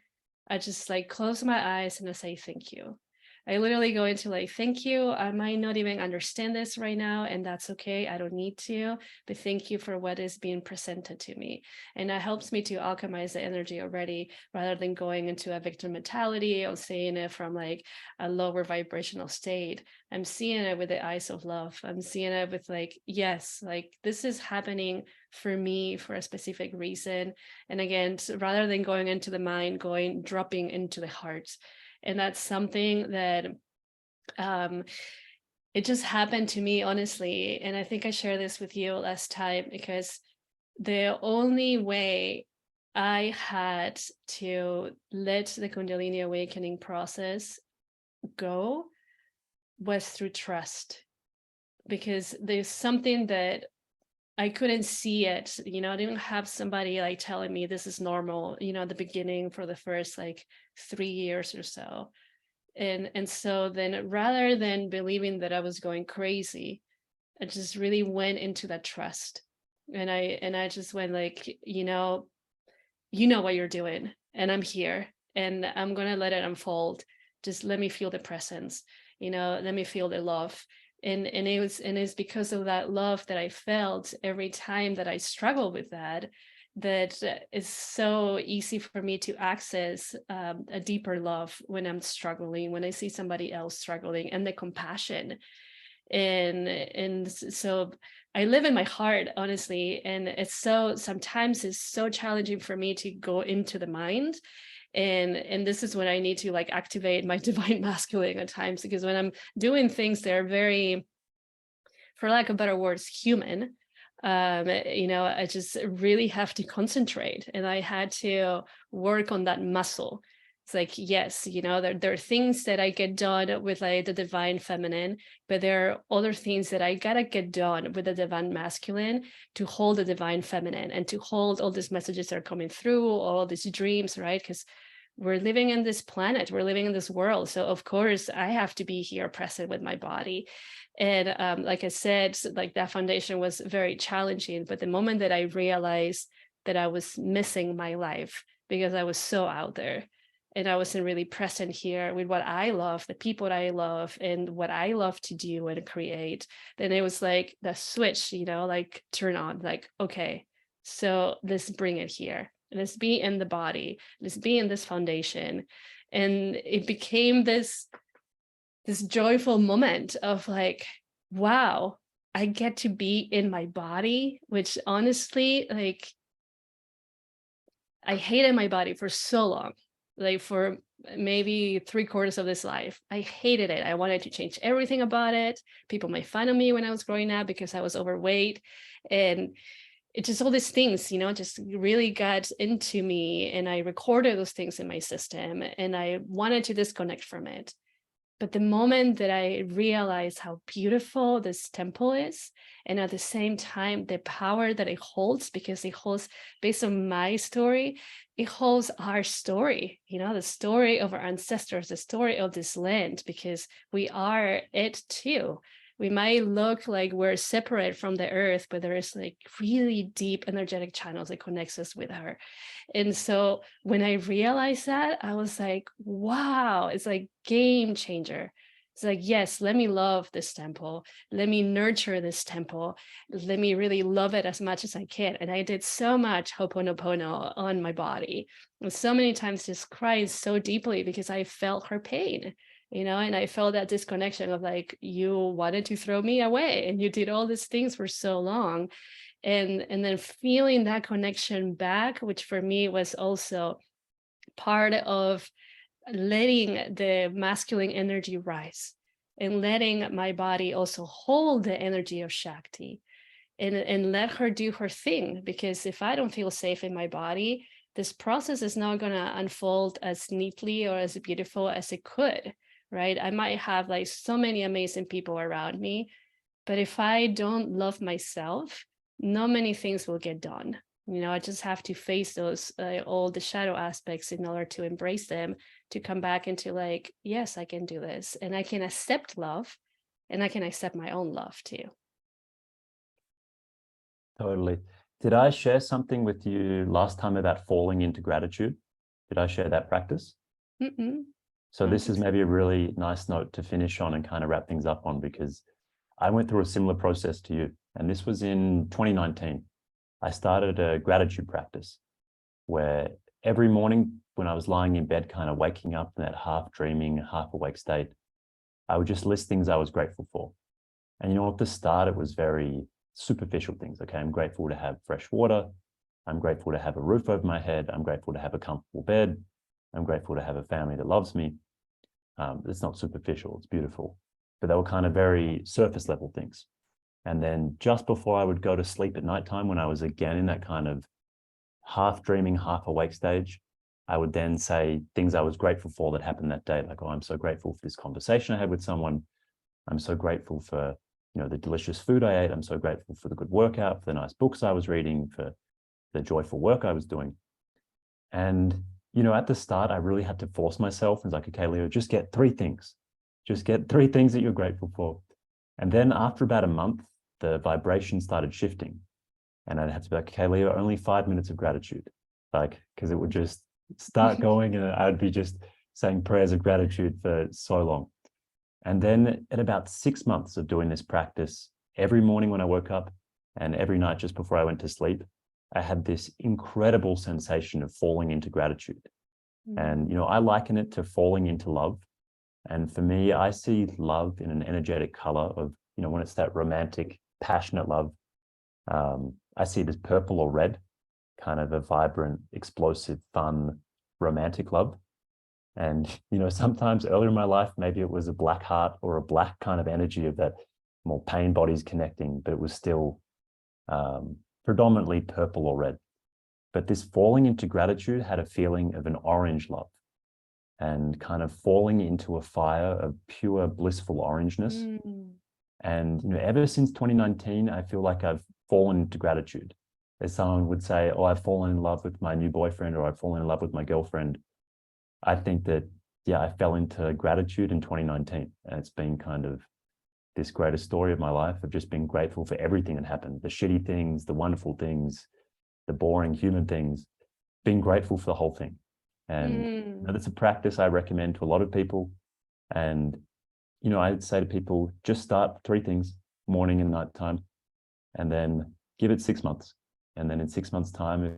I just like close my eyes and I say, thank you. I literally go into like, thank you. I might not even understand this right now, and that's okay. I don't need to, but thank you for what is being presented to me. And that helps me to alchemize the energy already, rather than going into a victim mentality or seeing it from like a lower vibrational state. I'm seeing it with the eyes of love. I'm seeing it with like, yes, like this is happening for me for a specific reason. And again, rather than going into the mind, dropping into the heart. And that's something that it just happened to me, honestly. And I think I shared this with you last time, because the only way I had to let the Kundalini awakening process go was through trust, because there's something that I couldn't see it, I didn't have somebody like telling me this is normal, at the beginning for the first like 3 years or so. And so then, rather than believing that I was going crazy, I just really went into that trust. And I just went like, you know what you're doing, and I'm here, and I'm gonna let it unfold. Just let me feel the presence, let me feel the love. And it's because of that love that I felt every time that I struggle with that is so easy for me to access a deeper love when I'm struggling, when I see somebody else struggling, and the compassion. So I live in my heart, honestly, and sometimes it's so challenging for me to go into the mind. And this is when I need to like activate my divine masculine at times, because when I'm doing things that are very, for lack of better words, human, I just really have to concentrate, and I had to work on that muscle. It's like, yes, there are things that I get done with like the divine feminine, but there are other things that I gotta get done with the divine masculine to hold the divine feminine and to hold all these messages that are coming through, all these dreams, right? Because we're living in this planet, we're living in this world. So of course I have to be here present with my body. And like I said, like that foundation was very challenging. But the moment that I realized that I was missing my life because I was so out there and I wasn't really present here with what I love, the people that I love, and what I love to do and create, then it was like the switch, like turn on, like, okay, so let's bring it here. Let's be in the body. Let's be in this foundation. And it became this joyful moment of like, wow, I get to be in my body, which honestly, like, I hated my body for so long, like for maybe 3/4 of this life. I hated it. I wanted to change everything about it. People made fun of me when I was growing up because I was overweight. And it just all these things, just really got into me. And I recorded those things in my system and I wanted to disconnect from it. But the moment that I realized how beautiful this temple is, and at the same time, the power that it holds, because it holds, based on my story, it holds our story, the story of our ancestors, the story of this land, because we are it too. We might look like we're separate from the earth, but there is like really deep energetic channels that connects us with her. And so when I realized that, I was like, wow, it's like game changer. It's like, yes, let me love this temple. Let me nurture this temple. Let me really love it as much as I can. And I did so much Ho'oponopono on my body. And so many times just crying so deeply because I felt her pain, and I felt that disconnection of like, you wanted to throw me away and you did all these things for so long. And then feeling that connection back, which for me was also part of letting the masculine energy rise and letting my body also hold the energy of Shakti and let her do her thing. Because if I don't feel safe in my body, this process is not going to unfold as neatly or as beautiful as it could, right? I might have like so many amazing people around me, but if I don't love myself, not many things will get done. I just have to face those all the shadow aspects in order to embrace them, to come back into like, yes, I can do this, and I can accept love, and I can accept my own love too. Totally. Did I share something with you last time about falling into gratitude? Did I share that practice? So this is maybe a really nice note to finish on and kind of wrap things up on, because I went through a similar process to you. And this was in 2019. I started a gratitude practice where every morning when I was lying in bed, kind of waking up in that half dreaming, half awake state, I would just list things I was grateful for. And at the start, it was very superficial things. Okay, I'm grateful to have fresh water. I'm grateful to have a roof over my head. I'm grateful to have a comfortable bed. I'm grateful to have a family that loves me. It's not superficial, it's beautiful. But they were kind of very surface level things. And then just before I would go to sleep at nighttime, when I was again in that kind of half dreaming, half awake stage, I would then say things I was grateful for that happened that day. Like, oh, I'm so grateful for this conversation I had with someone. I'm so grateful for, the delicious food I ate. I'm so grateful for the good workout, for the nice books I was reading, for the joyful work I was doing. And, at the start, I really had to force myself. It's like, okay, Leo, just get 3 things. Just get 3 things that you're grateful for. And then after about a month, the vibration started shifting. And I'd have to be like, okay, Leo, only 5 minutes of gratitude. Because it would just start going and I'd be just saying prayers of gratitude for so long. And then at about 6 months of doing this practice, every morning when I woke up and every night just before I went to sleep, I had this incredible sensation of falling into gratitude. And, I liken it to falling into love. And for me, I see love in an energetic color of when it's that romantic, passionate love, I see it as purple or red, kind of a vibrant, explosive, fun, romantic love. And, sometimes earlier in my life, maybe it was a black heart or a black kind of energy of that more pain bodies connecting, but it was still predominantly purple or red. But this falling into gratitude had a feeling of an orange love and kind of falling into a fire of pure blissful orangeness. And, ever since 2019, I feel like I've fallen into gratitude. As someone would say, oh, I've fallen in love with my new boyfriend, or I've fallen in love with my girlfriend. I think that, yeah, I fell into gratitude in 2019. And it's been kind of this greatest story of my life of just being grateful for everything that happened, the shitty things, the wonderful things, the boring human things, being grateful for the whole thing. And that's a practice I recommend to a lot of people. And, I'd say to people, just start 3 things, morning and night time, and then give it 6 months. And then in 6 months' time, if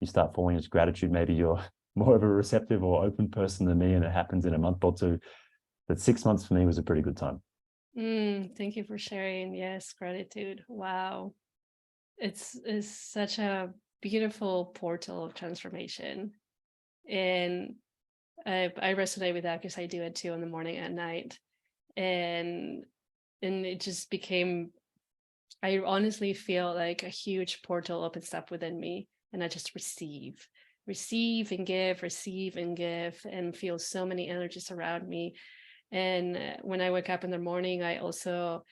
you start falling into gratitude, maybe you're more of a receptive or open person than me, and it happens in a month or 2. But 6 months for me was a pretty good time. Thank you for sharing. Yes, gratitude. Wow. It's such a beautiful portal of transformation. And I resonate with that because I do it too in the morning and night. And it just became, I honestly feel like a huge portal opens up within me, and I just receive and give, and feel so many energies around me. And when I wake up in the morning, I also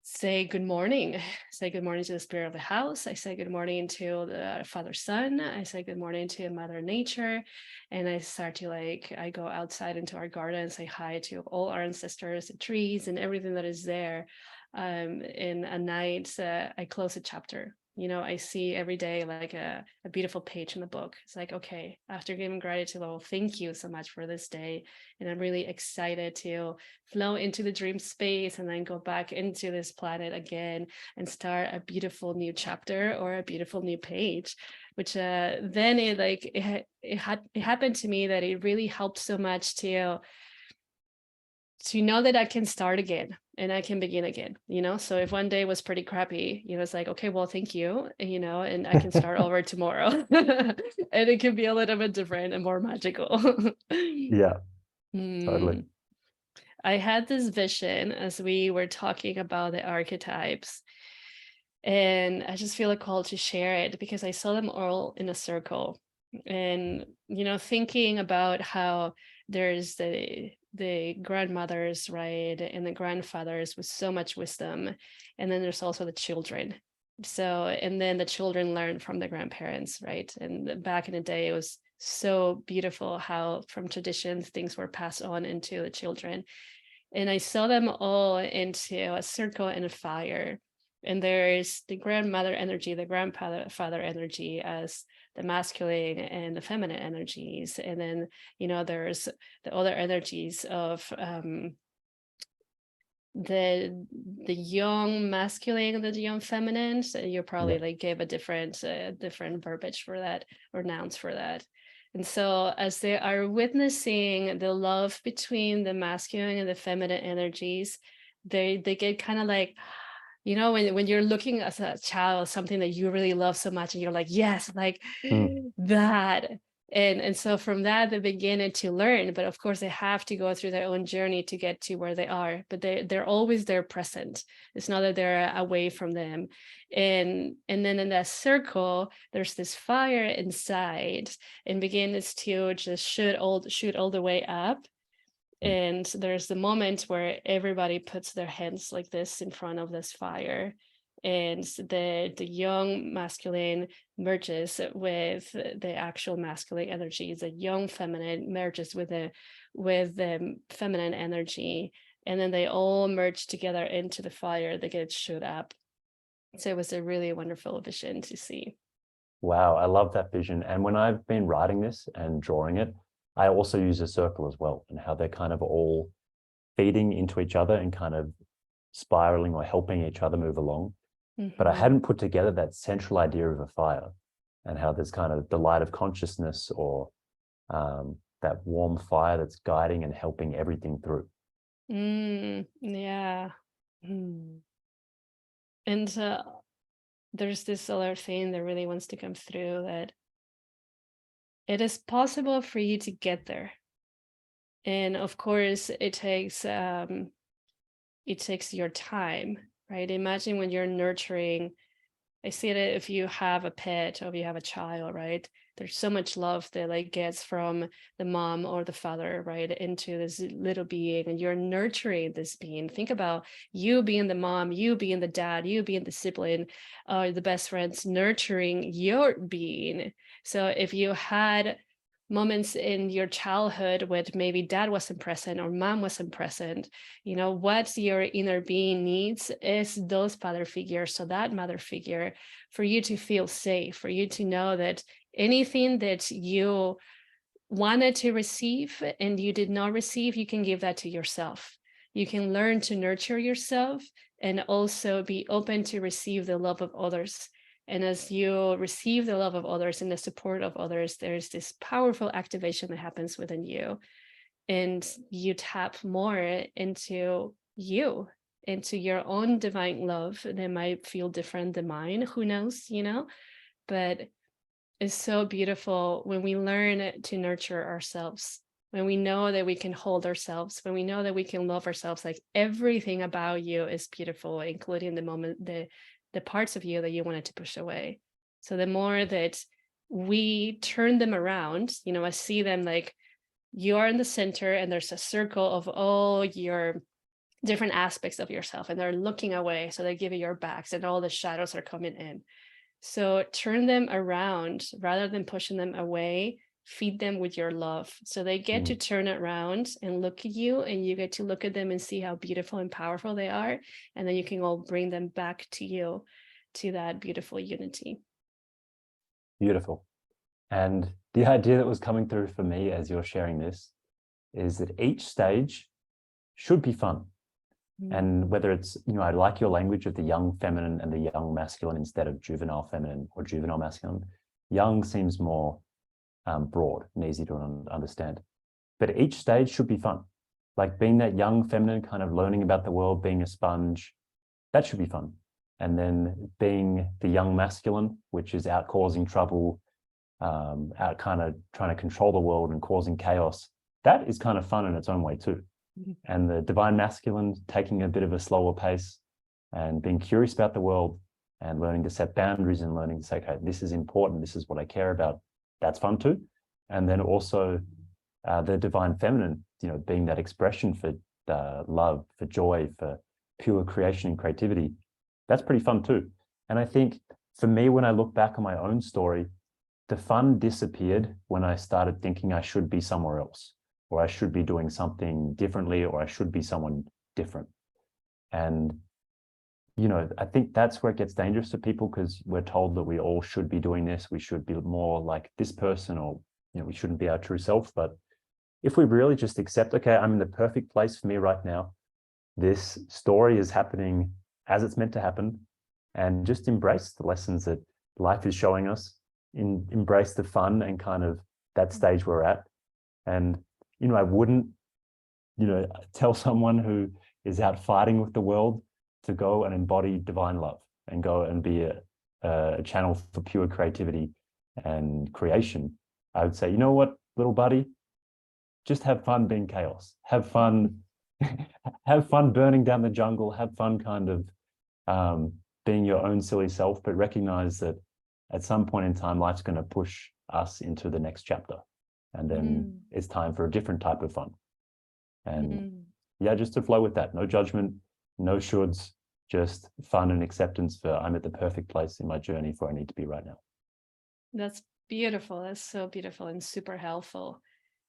say good morning. Say good morning to the spirit of the house. I say good morning to the Father Sun. I say good morning to Mother Nature. And I start to I go outside into our garden and say hi to all our ancestors, the trees, and everything that is there. In a night, I close a chapter. I see every day like a beautiful page in the book. It's like, okay, after giving gratitude, well, thank you so much for this day. And I'm really excited to flow into the dream space and then go back into this planet again and start a beautiful new chapter or a beautiful new page, which then it happened to me that it really helped so much to know that I can start again and I can begin again, So if one day was pretty crappy, it's like, okay, well, thank you, and I can start over tomorrow. And it can be a little bit different and more magical. Yeah, totally. I had this vision as we were talking about the archetypes, and I just feel a call to share it because I saw them all in a circle. And, thinking about how there's the grandmothers, right, and the grandfathers with so much wisdom, and then there's also the children. So, and then the children learn from the grandparents, right? And back in the day, it was so beautiful how from traditions things were passed on into the children. And I saw them all into a circle and a fire. And there's the grandmother energy, the grandfather energy as the masculine and the feminine energies. And then, there's the other energies of the young masculine and the young feminine. So you probably gave a different verbiage for that, or nouns for that. And so as they are witnessing the love between the masculine and the feminine energies, they get kind of like, when you're looking as a child, something that you really love so much, and you're like, yes, like that. And so from that, they begin to learn, but of course they have to go through their own journey to get to where they are, but they're always there present. It's not that they're away from them. And then in that circle, there's this fire inside and begins to just shoot all the way up. And there's the moment where everybody puts their hands like this in front of this fire, and the young masculine merges with the actual masculine energy. The young feminine merges with the feminine energy, and then they all merge together into the fire. They get shoot up. So it was a really wonderful vision to see. Wow, I love that vision. And when I've been writing this and drawing it, I also use a circle as well, and how they're kind of all feeding into each other and kind of spiraling or helping each other move along. But I hadn't put together that central idea of a fire, and how there's kind of the light of consciousness, or that warm fire that's guiding and helping everything through. Yeah. Mm. And there's this other thing that really wants to come through, that it is possible for you to get there. And of course, it takes your time, right? Imagine when you're nurturing. I see that if you have a pet or if you have a child, right? There's so much love that like gets from the mom or the father, right, into this little being, and you're nurturing this being. Think about you being the mom, you being the dad, you being the sibling, the best friends, nurturing your being. So if you had moments in your childhood where maybe dad wasn't present or mom wasn't present, what your inner being needs is those father figures, so that mother figure, for you to feel safe, for you to know that anything that you wanted to receive and you did not receive, you can give that to yourself. You can learn to nurture yourself and also be open to receive the love of others. And as you receive the love of others and the support of others, there's this powerful activation that happens within you. And you tap more into you, into your own divine love. That might feel different than mine, who knows, but it's so beautiful when we learn to nurture ourselves, when we know that we can hold ourselves, when we know that we can love ourselves. Like everything about you is beautiful, including the parts of you that you wanted to push away. So the more that we turn them around, I see them like you are in the center and there's a circle of all your different aspects of yourself, and they're looking away, so they give you your backs and all the shadows are coming in. So turn them around rather than pushing them away. Feed them with your love, so they get to turn it around and look at you, and you get to look at them and see how beautiful and powerful they are, and then you can all bring them back to you, to that beautiful unity. Beautiful. And the idea that was coming through for me as you're sharing this is that each stage should be fun. And whether it's, I like your language of the young feminine and the young masculine instead of juvenile feminine or juvenile masculine. Young seems more broad and easy to understand. But each stage should be fun. Like being that young feminine, kind of learning about the world, being a sponge, that should be fun. And then being the young masculine, which is out causing trouble, out kind of trying to control the world and causing chaos, that is kind of fun in its own way too. And the divine masculine, taking a bit of a slower pace and being curious about the world and learning to set boundaries and learning to say, okay, this is important, this is what I care about, that's fun too. And then also the divine feminine, being that expression for love, for joy, for pure creation and creativity, that's pretty fun too. And I think for me, when I look back on my own story, the fun disappeared when I started thinking I should be somewhere else, or I should be doing something differently, or I should be someone different. And, I think that's where it gets dangerous to people, because we're told that we all should be doing this. We should be more like this person, or, we shouldn't be our true self. But if we really just accept, okay, I'm in the perfect place for me right now, this story is happening as it's meant to happen, and just embrace the lessons that life is showing us, embrace the fun and kind of that stage we're at. And, I wouldn't, tell someone who is out fighting with the world to go and embody divine love and go and be a channel for pure creativity and creation. I would say, you know what, little buddy, just have fun being chaos. Have fun, have fun burning down the jungle. Have fun kind of being your own silly self, but recognize that at some point in time, life's going to push us into the next chapter. And then it's time for a different type of fun. And yeah, just to flow with that. No judgment, no shoulds, just fun and acceptance for I'm at the perfect place in my journey for I need to be right now. That's beautiful. That's so beautiful and super helpful.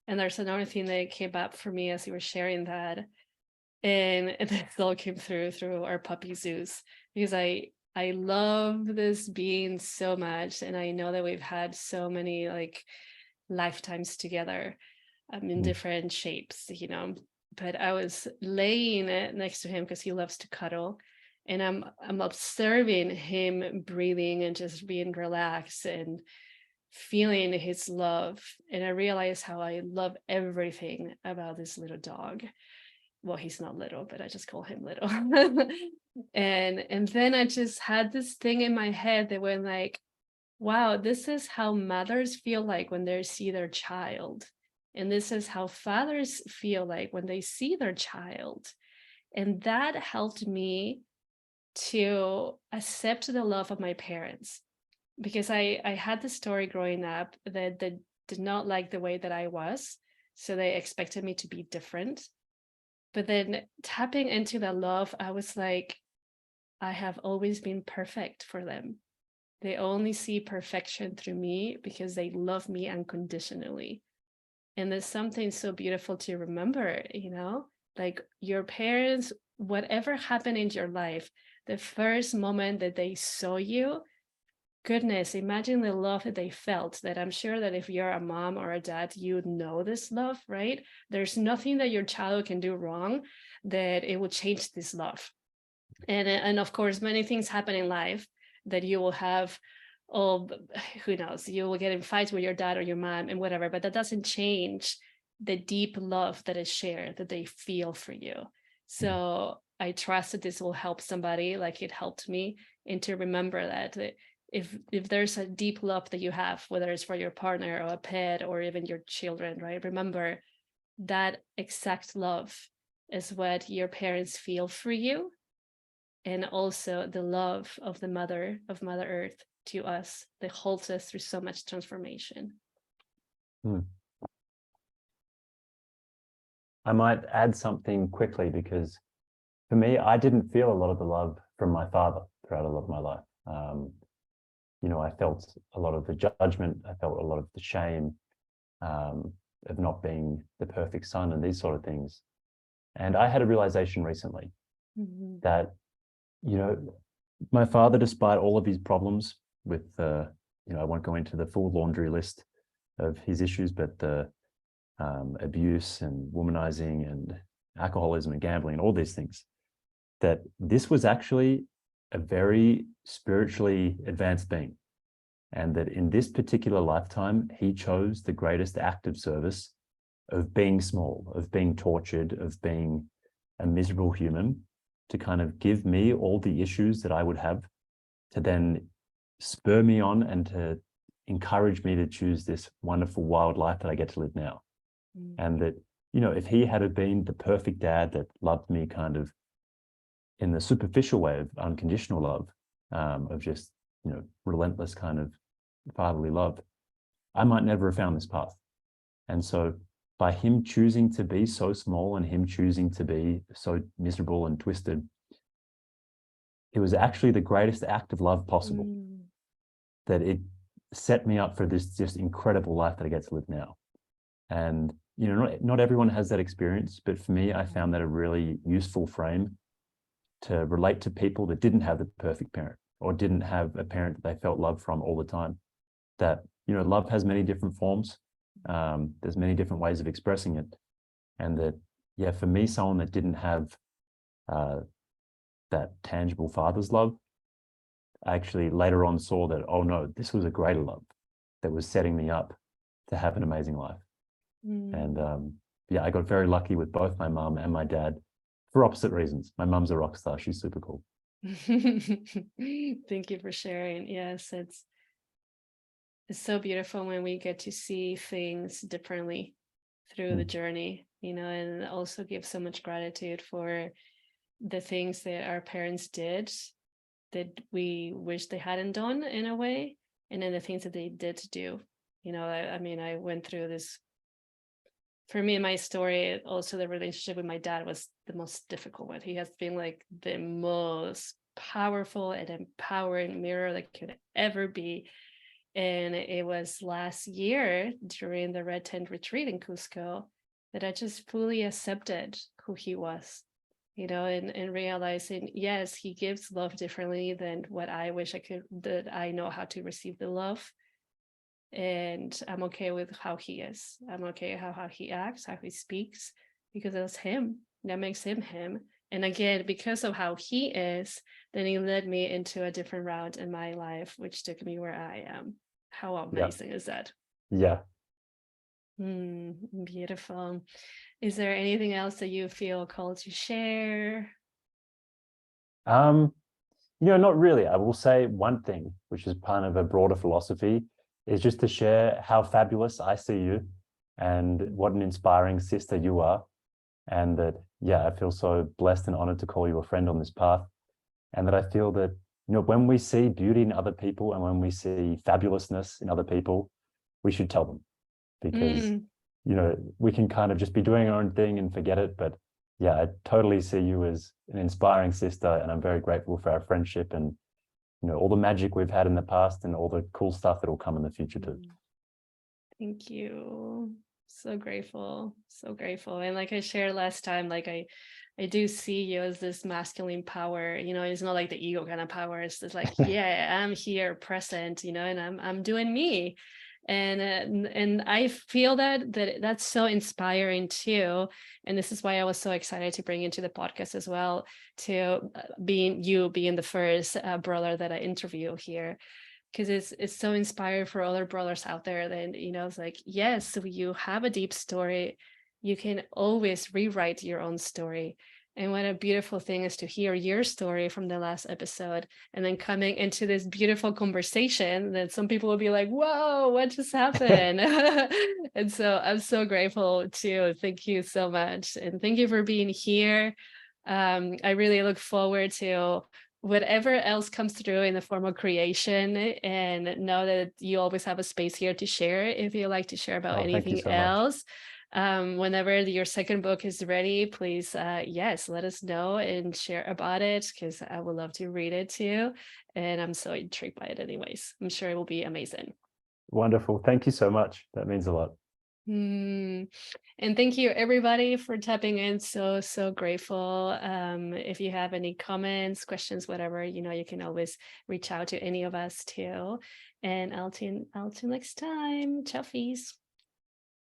And there's another thing that came up for me as you were sharing that. And this all came through our puppy Zeus, because I love this being so much. And I know that we've had so many like lifetimes together in different shapes, but I was laying next to him because he loves to cuddle, and I'm observing him breathing and just being relaxed and feeling his love. And I realized how I love everything about this little dog. well, he's not little, but I just call him little. And then I just had this thing in my head that went like, wow, this is how mothers feel like when they see their child. And this is how fathers feel like when they see their child. And that helped me to accept the love of my parents, because I had the story growing up that they did not like the way that I was. So they expected me to be different. But then tapping into that love, I was like, I have always been perfect for them. They only see perfection through me because they love me unconditionally. And there's something so beautiful to remember, like your parents, whatever happened in your life, the first moment that they saw you, goodness, imagine the love that they felt. That I'm sure that if you're a mom or a dad, you know this love, right? There's nothing that your child can do wrong that it will change this love. And of course, many things happen in life that you will have, oh, who knows, you will get in fights with your dad or your mom and whatever, but that doesn't change the deep love that is shared, that they feel for you. So I trust that this will help somebody like it helped me, and to remember that if there's a deep love that you have, whether it's for your partner or a pet or even your children, right? Remember that exact love is what your parents feel for you, and also the love of Mother Earth to us that holds us through so much transformation. I might add something quickly, because for me, I didn't feel a lot of the love from my father throughout a lot of my life. I felt a lot of the judgment. I felt a lot of the shame of not being the perfect son and these sort of things. And I had a realization recently that, my father, despite all of his problems with, I won't go into the full laundry list of his issues, but the abuse and womanizing and alcoholism and gambling and all these things, that this was actually a very spiritually advanced being. And that in this particular lifetime, he chose the greatest act of service of being small, of being tortured, of being a miserable human, to kind of give me all the issues that I would have, to then spur me on and to encourage me to choose this wonderful wild life that I get to live now. And that, if he had been the perfect dad that loved me kind of in the superficial way of unconditional love, of just, relentless kind of fatherly love, I might never have found this path. And so by him choosing to be so small and him choosing to be so miserable and twisted, it was actually the greatest act of love possible. That it set me up for this just incredible life that I get to live now. And, not everyone has that experience, but for me, I found that a really useful frame to relate to people that didn't have the perfect parent, or didn't have a parent that they felt love from all the time. That, love has many different forms. There's many different ways of expressing it. And that, for me, someone that didn't have that tangible father's love, I actually later on saw that, oh no, this was a greater love that was setting me up to have an amazing life. And I got very lucky with both my mom and my dad for opposite reasons. My mom's a rock star. She's super cool. Thank you for sharing. Yes, it's so beautiful when we get to see things differently through the journey, and also give so much gratitude for the things that our parents did that we wish they hadn't done in a way, and then the things that they did do. I went through this. For me, my story, also the relationship with my dad was the most difficult one. He has been like the most powerful and empowering mirror that could ever be. And it was last year during the Red Tent retreat in Cusco that I just fully accepted who he was, and realizing, yes, he gives love differently than what I wish I could, that I know how to receive the love. And I'm okay with how he is. I'm okay how he acts, how he speaks, because that's him. That makes him him. And again, because of how he is, then he led me into a different route in my life, which took me where I am. How amazing is that? Yeah. Beautiful. Is there anything else that you feel called to share? Um, not really. I will say one thing, which is part of a broader philosophy, is just to share how fabulous I see you and what an inspiring sister you are. And that, yeah, I feel so blessed and honored to call you a friend on this path. And that I feel that, when we see beauty in other people and when we see fabulousness in other people, we should tell them, because, Mm, we can kind of just be doing our own thing and forget it. But yeah, I totally see you as an inspiring sister, and I'm very grateful for our friendship and, all the magic we've had in the past and all the cool stuff that will come in the future too. Thank you. So grateful. So grateful. And like I shared last time, like I do see you as this masculine power, it's not like the ego kind of power. It's just like, yeah, I'm here present, and I'm doing me. And I feel that's so inspiring too. And this is why I was so excited to bring into the podcast as well, to being the first brother that I interview here, because it's so inspiring for other brothers out there. Then it's like, yes, you have a deep story, you can always rewrite your own story. And what a beautiful thing is to hear your story from the last episode, and then coming into this beautiful conversation that some people will be like, whoa, what just happened? And so I'm so grateful too. Thank you so much, and thank you for being here. I really look forward to whatever else comes through in the form of creation, and know that you always have a space here to share if you like to share about Oh, thank you anything so much. else. Whenever your second book is ready, please, yes, let us know and share about it, because I would love to read it too. And I'm so intrigued by it anyways. I'm sure it will be amazing. Wonderful. Thank you so much. That means a lot. Mm. And thank you everybody for tapping in. So, so grateful. If you have any comments, questions, whatever, you can always reach out to any of us too. And I'll tune next time. Ciao, fees.